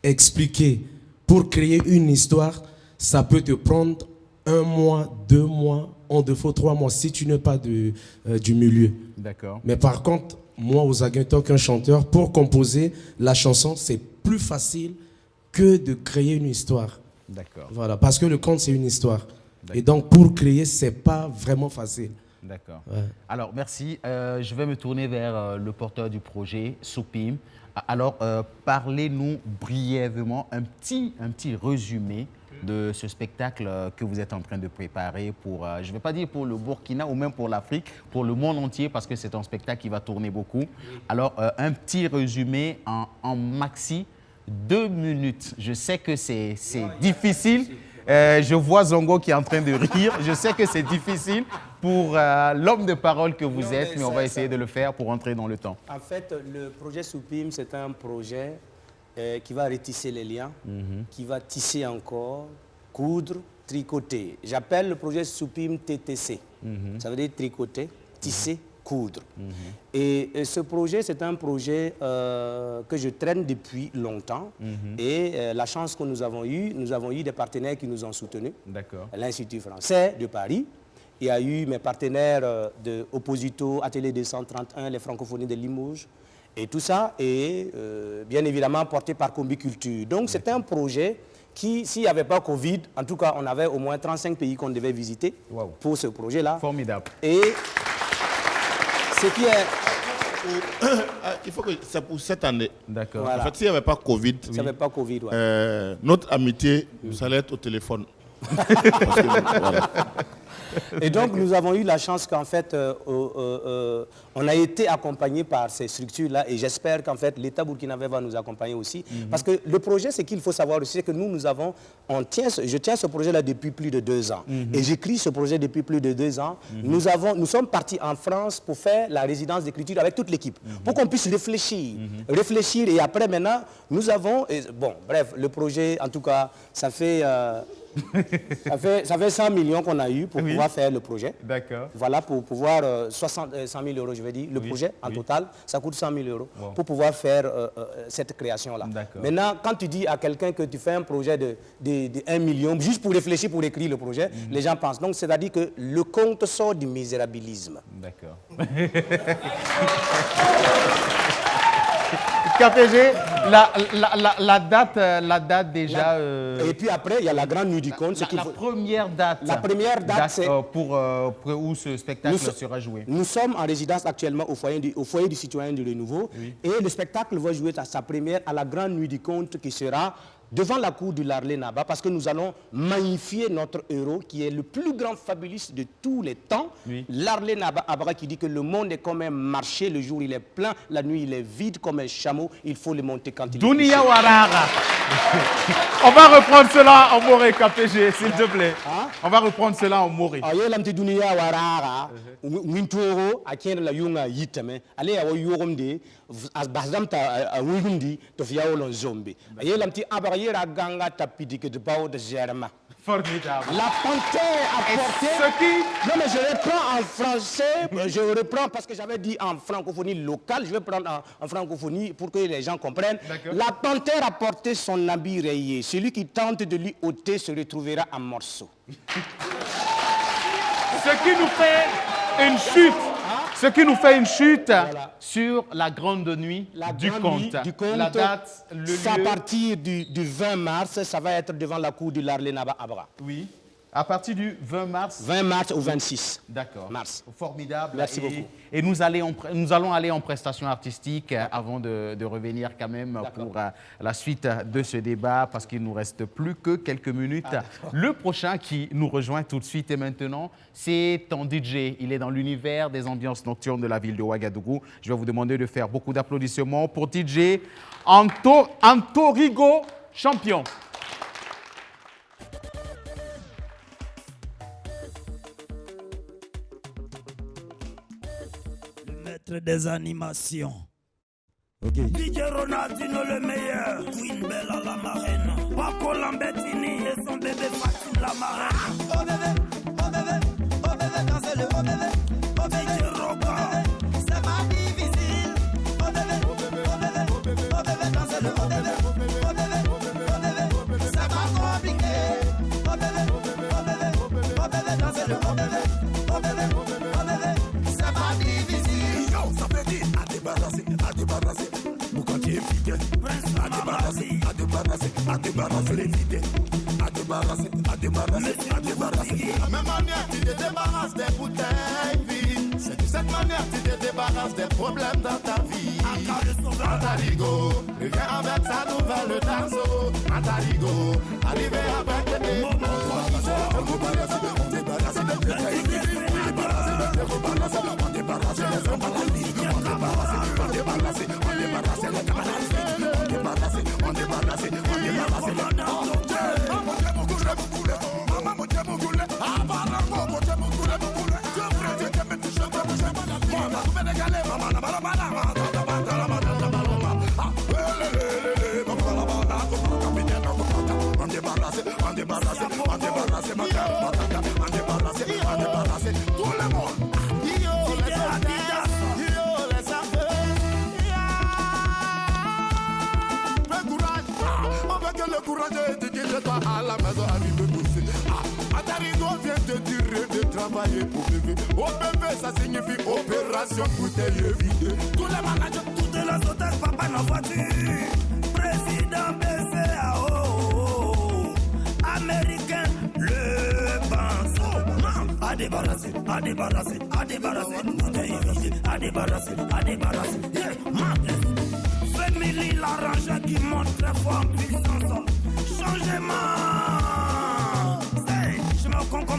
expliquer, pour créer une histoire, ça peut te prendre 1 mois, 2 mois, en défaut 3 mois, si tu n'es pas du milieu. D'accord. Mais par contre, moi, Osagué, en tant qu'un chanteur, pour composer la chanson, c'est plus facile que de créer une histoire. D'accord. Voilà, parce que le conte, c'est une histoire. Et donc, pour créer, c'est pas vraiment facile. D'accord. Ouais. Alors, merci. Je vais me tourner vers le porteur du projet, Soupim. Alors, parlez-nous brièvement un petit résumé de ce spectacle que vous êtes en train de préparer pour, je ne vais pas dire pour le Burkina ou même pour l'Afrique, pour le monde entier, parce que c'est un spectacle qui va tourner beaucoup. Alors, un petit résumé en maxi 2 minutes. Je sais que c'est difficile. Je vois Zongo qui est en train de rire. Je sais que c'est difficile pour l'homme de parole que vous êtes, mais on va essayer de le faire pour entrer dans le temps. En fait, le projet Soupim, c'est un projet qui va retisser les liens, qui va tisser encore, coudre, tricoter. J'appelle le projet Soupim TTC. Ça veut dire tricoter, tisser, coudre. Et ce projet, c'est un projet que je traîne depuis longtemps. Et la chance que nous avons eu des partenaires qui nous ont soutenus. L'Institut français de Paris. Il y a eu mes partenaires de Opposito, Atelier 231, les Francophonies de Limoges. Et tout ça est bien évidemment porté par Combiculture. Donc c'est un projet qui, s'il n'y avait pas Covid, en tout cas, on avait au moins 35 pays qu'on devait visiter pour ce projet-là. Formidable. Et ce qui est... Il faut que c'est pour cette année. D'accord. Voilà. En fait, s'il n'y avait pas Covid, s'il n'y avait pas Covid, ouais. notre amitié, ça allait être au téléphone. Voilà. Et donc, nous avons eu la chance qu'en fait, on a été accompagné par ces structures-là et j'espère qu'en fait, l'État burkinabé va nous accompagner aussi. Parce que le projet, ce qu'il faut savoir aussi, c'est que nous avons, je tiens ce projet-là depuis plus de 2 ans. Et j'écris ce projet depuis plus de 2 ans. Nous sommes partis en France pour faire la résidence d'écriture avec toute l'équipe, pour qu'on puisse réfléchir. Réfléchir et après, maintenant, nous avons, bon, bref, le projet, en tout cas, ça fait 100 millions qu'on a eu pour pouvoir faire le projet. D'accord. Voilà, pour pouvoir 100 000 euros, je vais dire. Le projet, en total, ça coûte 100 000 euros pour pouvoir faire cette création-là. Maintenant, quand tu dis à quelqu'un que tu fais un projet de 1 million, juste pour réfléchir, pour écrire le projet, les gens pensent. Donc, c'est-à-dire que le compte sort du misérabilisme. D'accord. KPG, la date déjà... Et puis après, il y a la grande nuit du compte. La première date. La première date, c'est... Pour où ce spectacle sera joué. Nous sommes en résidence actuellement au foyer du citoyen du Renouveau. Et le spectacle va jouer à sa première à la grande nuit du compte qui sera devant la cour du Larlé Naba, parce que nous allons magnifier notre héros qui est le plus grand fabuliste de tous les temps. Larlé Naba Abra qui dit que le monde est comme un marché, le jour il est plein, la nuit il est vide comme un chameau, il faut le monter quand il est Dunia Warara. On va reprendre cela en moré, KPG, s'il te plaît. On va reprendre cela en moré. Dunia Warara, Wintoro, Akien la Yunga Yitame, allez à Yoromde, Bazamta Wundi, Tofiaolon Zombi. Ayelamti Abarriera Ganga Tapidi de Bao de Germa. Formidable. La panthère a porté... Non mais je reprends en français, je reprends parce que j'avais dit en francophonie locale, je vais prendre en francophonie pour que les gens comprennent. La panthère a porté son habit rayé. Celui qui tente de lui ôter se retrouvera en morceaux. Ce qui nous fait une chute. Ce qui nous fait une chute sur la grande nuit du conte. La date, le lieu. À partir du 20 mars, ça va être devant la cour du Larlé Naba Abra. Oui. À partir du 20 mars. 20 mars au 26 mars. Formidable. Merci beaucoup. Et nous allons aller en prestation artistique avant de revenir quand même pour la suite de ce débat parce qu'il ne nous reste plus que quelques minutes. Le prochain qui nous rejoint tout de suite et maintenant, c'est ton DJ. Il est dans l'univers des ambiances nocturnes de la ville de Ouagadougou. Je vais vous demander de faire beaucoup d'applaudissements pour DJ Antorigo Champion. Des animations. DJ Ronaldinho le meilleur, Queen Bella la marraine, Paco Lambertini et son bébé Fatou la marraine. Oh bébé, dansez-le, oh bébé, DJ Roca, c'est pas difficile. Oh bébé, dansez-le, oh bébé, c'est pas compliqué. Oh bébé, dansez-le, oh bébé, c'est pas difficile. À débarrasser, Boucantier fidèle. À débarrasser les fidèles. À débarrasser. La même manière, tu te débarrasses des bouteilles vides. C'est de cette manière, tu te débarrasses des problèmes dans ta vie. Antarigo, reviens avec sa nouvelle danse. Antarigo, arrivé avec des moments. On débarrasse les bouteilles. On débarrasse les hommes à la vie. On débarrasse les camarades. On débarrasse tout le monde. Le courage de dire je dois à la maison à lui de pousser. Antarigo vient te dire de travailler pour vivre. Au bébé, ça signifie opération bouteille vide. Tous les managers, toutes les hôtels, papa dans voiture. Président BCAO, américain, le banceau. À débarrasser. Bouteille vide, à débarrasser. Family l'arrange qui montre très fort en puissance. Changement, c'est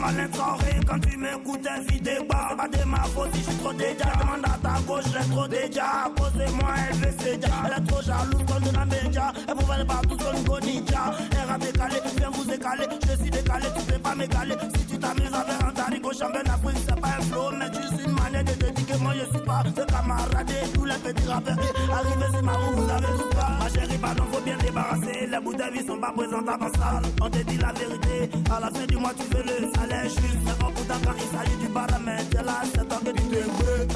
malin soirée quand tu m'écoutes, fille des bars. C'est pas de ma faute si je suis trop déjà. Demande à ta gauche, j'ai trop déjà. À cause de moi, elle veut se dire. Elle est trop jalouse comme de la média. Elle vous valait partout comme Gonija. Elle a décalé, viens vous écaler. Je suis décalé, tu peux pas m'égaler. Si tu t'amuses à faire un tarigo, champion d'Afrique, c'est pas un flow, mais juste une manière de te dire que moi je suis pas ce camarade. Tous les petits rappeurs arrivés sur ma roue, vous avez tout pas. Ma chérie, pardon, faut bien débarrasser. Les bouts de vie sont pas présentables en salle. On te dit la vérité, à la fin du mois tu veux le salaire juste. Mais au bout d'un temps, il s'agit du paramètre. C'est là, c'est toi que tu te veux.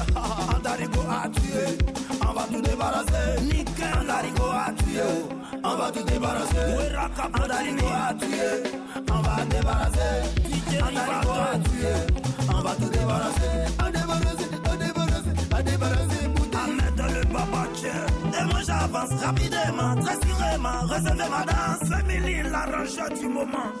Andarigo a tué, on va tout débarrasser. Nickel, Andarigo a tué, on va tout débarrasser. Andarigo a tué, on va débarrasser. Andarigo a tué, on va tout débarrasser. A débarrasser. Ahmed le babatier. Et moi j'avance rapidement, très sûrement. Recevez ma danse, féminine, l'arrangeur du moment.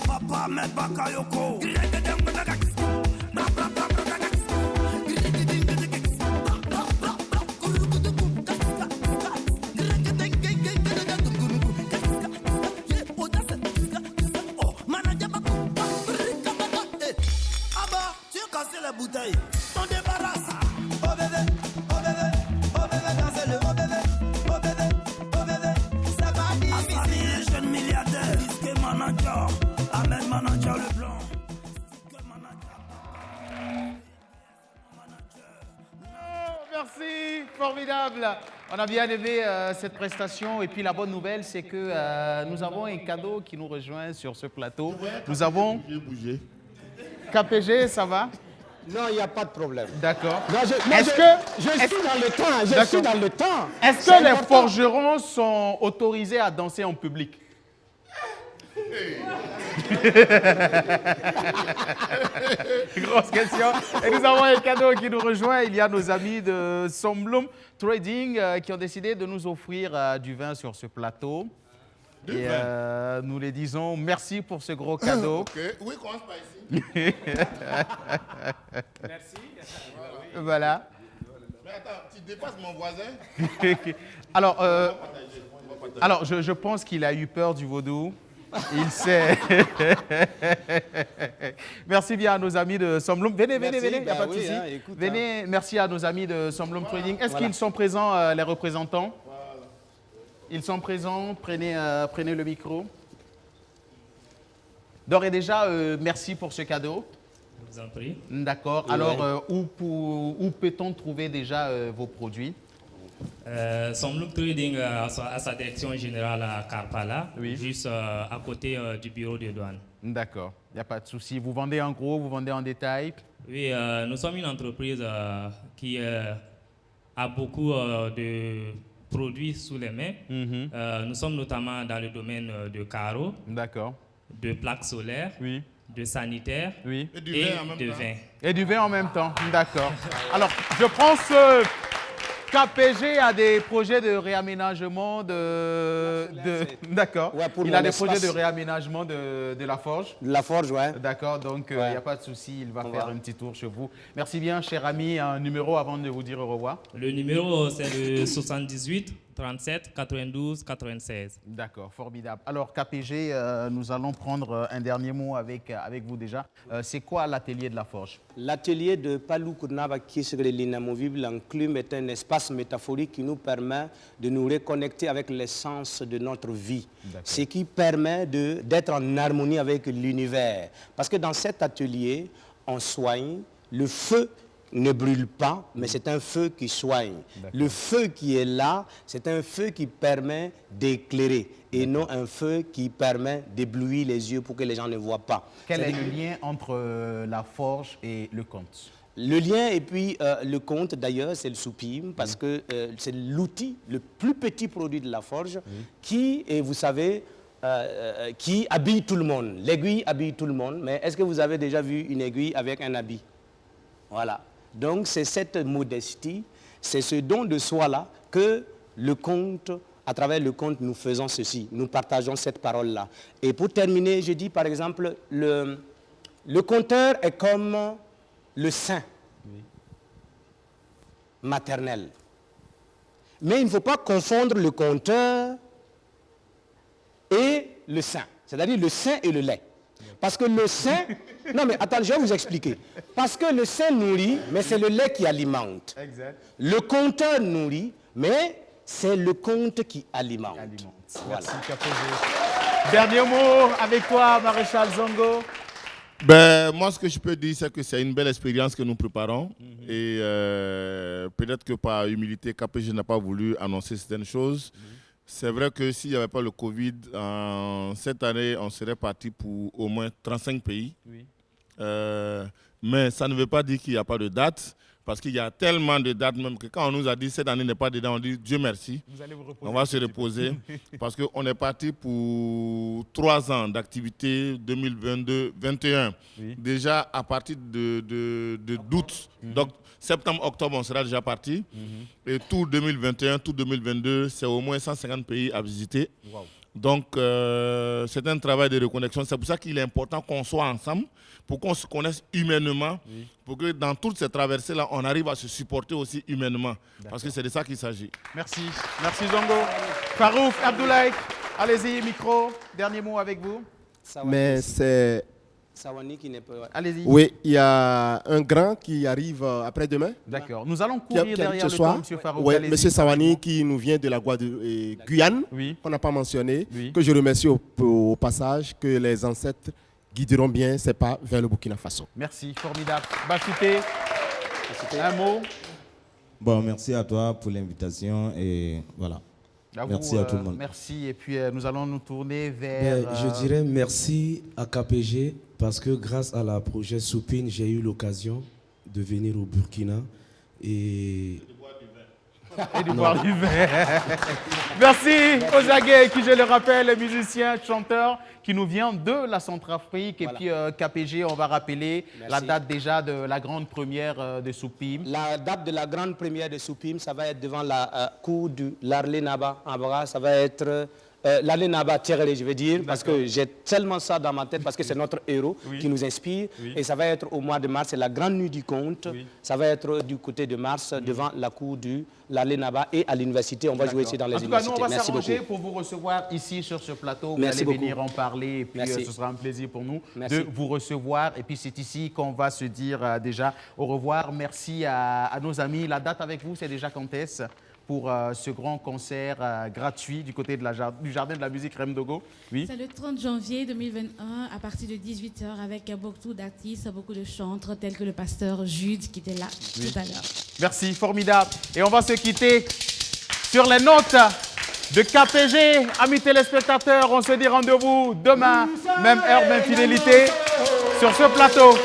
Papa Ahmed Bakayoko. La bouteille, on débarrasse. Oh bébé, oh bébé, oh bébé, dansez-le, oh bébé, oh bébé, oh bébé, ça va difficile. Assami, les jeunes milliardaires, Disque Manager, Ahmed Manager le blanc. Merci, formidable. On a bien aimé cette prestation et puis la bonne nouvelle c'est que nous avons un cadeau qui nous rejoint sur ce plateau. Nous avons KPG, ça va? Non, il n'y a pas de problème. D'accord. Je suis dans le temps. Je suis dans le temps. Est-ce que les forgerons sont autorisés à danser en public? Grosse question. Et nous avons un cadeau qui nous rejoint. Il y a nos amis de Somblum Trading qui ont décidé de nous offrir du vin sur ce plateau. Et nous les disons merci pour ce gros cadeau. Ok, oui, commence par ici. Merci. Voilà. Mais attends, tu dépasses mon voisin. Alors, je pense qu'il a eu peur du vaudou. Il sait. Merci bien à nos amis de Somblum. Venez, il n'y a pas de souci. Venez, merci à nos amis de Somblum Trading. Est-ce qu'ils sont présents, les représentants? Ils sont présents, prenez le micro. D'ores et déjà, merci pour ce cadeau. Je vous en prie. D'accord. Alors, où peut-on trouver déjà vos produits? Somblum Trading a sa direction générale à Karpala, juste à côté du bureau de douane. D'accord, il n'y a pas de souci. Vous vendez en gros, vous vendez en détail? Oui, nous sommes une entreprise qui a beaucoup de produits sous les mains. Nous sommes notamment dans le domaine de carreaux, de plaques solaires, de sanitaires et de vin. Et du vin en même temps, d'accord. Alors, je pense KPG a des projets de réaménagement D'accord. Ouais, il a des projets de réaménagement de la forge. La forge, ouais. D'accord, donc il n'y a pas de souci, il va faire un petit tour chez vous. Merci bien, cher ami. Un numéro avant de vous dire au revoir. Le numéro, c'est le 78 37 92 96. D'accord, formidable. Alors, KPG, nous allons prendre un dernier mot avec vous déjà. C'est quoi l'atelier de la forge? L'atelier de Palou Kournava qui est sur l'inamovible enclume est un espace métaphorique qui nous permet de nous reconnecter avec l'essence de notre vie. Ce qui permet d'être en harmonie avec l'univers. Parce que dans cet atelier, on soigne le feu. Ne brûle pas, mais c'est un feu qui soigne. Le feu qui est là, c'est un feu qui permet d'éclairer et non un feu qui permet d'éblouir les yeux pour que les gens ne voient pas. Quel est le lien entre la forge et le conte? Le lien et puis le conte d'ailleurs, c'est le soupime parce que c'est l'outil, le plus petit produit de la forge qui, et vous savez, qui habille tout le monde. L'aiguille habille tout le monde, mais est-ce que vous avez déjà vu une aiguille avec un habit? Voilà. Donc, c'est cette modestie, c'est ce don de soi-là que le conte À travers le conte, nous faisons ceci, nous partageons cette parole-là. Et pour terminer, je dis par exemple, le conteur est comme le sein maternel. Mais il ne faut pas confondre le conteur et le sein, c'est-à-dire le sein et le lait. Parce que le sein... Non mais attends, je vais vous expliquer. Parce que le sein nourrit, mais c'est le lait qui alimente. Exact. Le conteur nourrit, mais c'est le conte qui alimente. Voilà. Merci, KPG. Dernier mot avec toi, Maréchal Zongo. Ben, moi, ce que je peux dire, c'est que c'est une belle expérience que nous préparons. Et peut-être que par humilité, KPG n'a pas voulu annoncer certaines choses. C'est vrai que s'il n'y avait pas le Covid, cette année, on serait parti pour au moins 35 pays. Oui. Mais ça ne veut pas dire qu'il n'y a pas de date. Parce qu'il y a tellement de dates même que quand on nous a dit cette année n'est pas dedans, on dit Dieu merci. Vous allez vous reposer, on va se reposer parce qu'on est parti pour 3 ans d'activité 2022-2021. Oui. Déjà à partir d'août, donc septembre, octobre, on sera déjà parti. Et tout 2021, tout 2022, c'est au moins 150 pays à visiter. Wow. Donc c'est un travail de reconnexion. C'est pour ça qu'il est important qu'on soit ensemble, pour qu'on se connaisse humainement, pour que dans toutes ces traversées-là, on arrive à se supporter aussi humainement. Parce que c'est de ça qu'il s'agit. Merci. Merci Zongo. Farouk, Abdoulaye, allez-y, micro. Dernier mot avec vous. Mais c'est... Sawani qui n'est pas... Allez-y. Oui, il y a un grand qui arrive après-demain. D'accord. Nous allons courir derrière le temps, M. Farouk. Oui, M. Sawani qui nous vient de la Guyane, qu'on n'a pas mentionné, que je remercie au passage, que les ancêtres guideront bien ses pas vers le Burkina Faso. Merci, formidable. Bafité, un mot. Bon, merci à toi pour l'invitation et voilà. Merci à tout le monde. Merci. Et puis nous allons nous tourner vers... Je dirais merci à KPG parce que grâce à la projet Soupine, j'ai eu l'occasion de venir au Burkina et... Et de boire du vin. Merci Ozagé, qui je le rappelle, est musicien, chanteur, qui nous vient de la Centrafrique. Et puis KPG, on va rappeler la date déjà de la grande première de Soupim. La date de la grande première de Soupim, ça va être devant la cour de l'Arlé Naba en bras. Ça va être l'Arlé Naba Thierry, je veux dire, parce que j'ai tellement ça dans ma tête, parce que c'est notre héros qui nous inspire. Et ça va être au mois de mars, c'est la grande nuit du conte. Ça va être du côté de mars, devant la cour de l'Arlé Naba et à l'université. On va jouer ici dans les universités. En tout cas, nous, on va s'arranger pour vous recevoir ici sur ce plateau. Vous allez venir en parler et puis ce sera un plaisir pour nous de vous recevoir. Et puis c'est ici qu'on va se dire déjà au revoir. Merci à nos amis. La date avec vous, c'est déjà quand est-ce pour ce grand concert gratuit du côté de du Jardin de la musique Remdogo? Oui. C'est le 30 janvier 2021 à partir de 18h avec beaucoup d'artistes, beaucoup de chantres tels que le pasteur Jude qui était là tout à l'heure. Merci, formidable. Et on va se quitter sur les notes de KPG. Amis téléspectateurs, on se dit rendez-vous demain, même heure, même fidélité, sur ce plateau.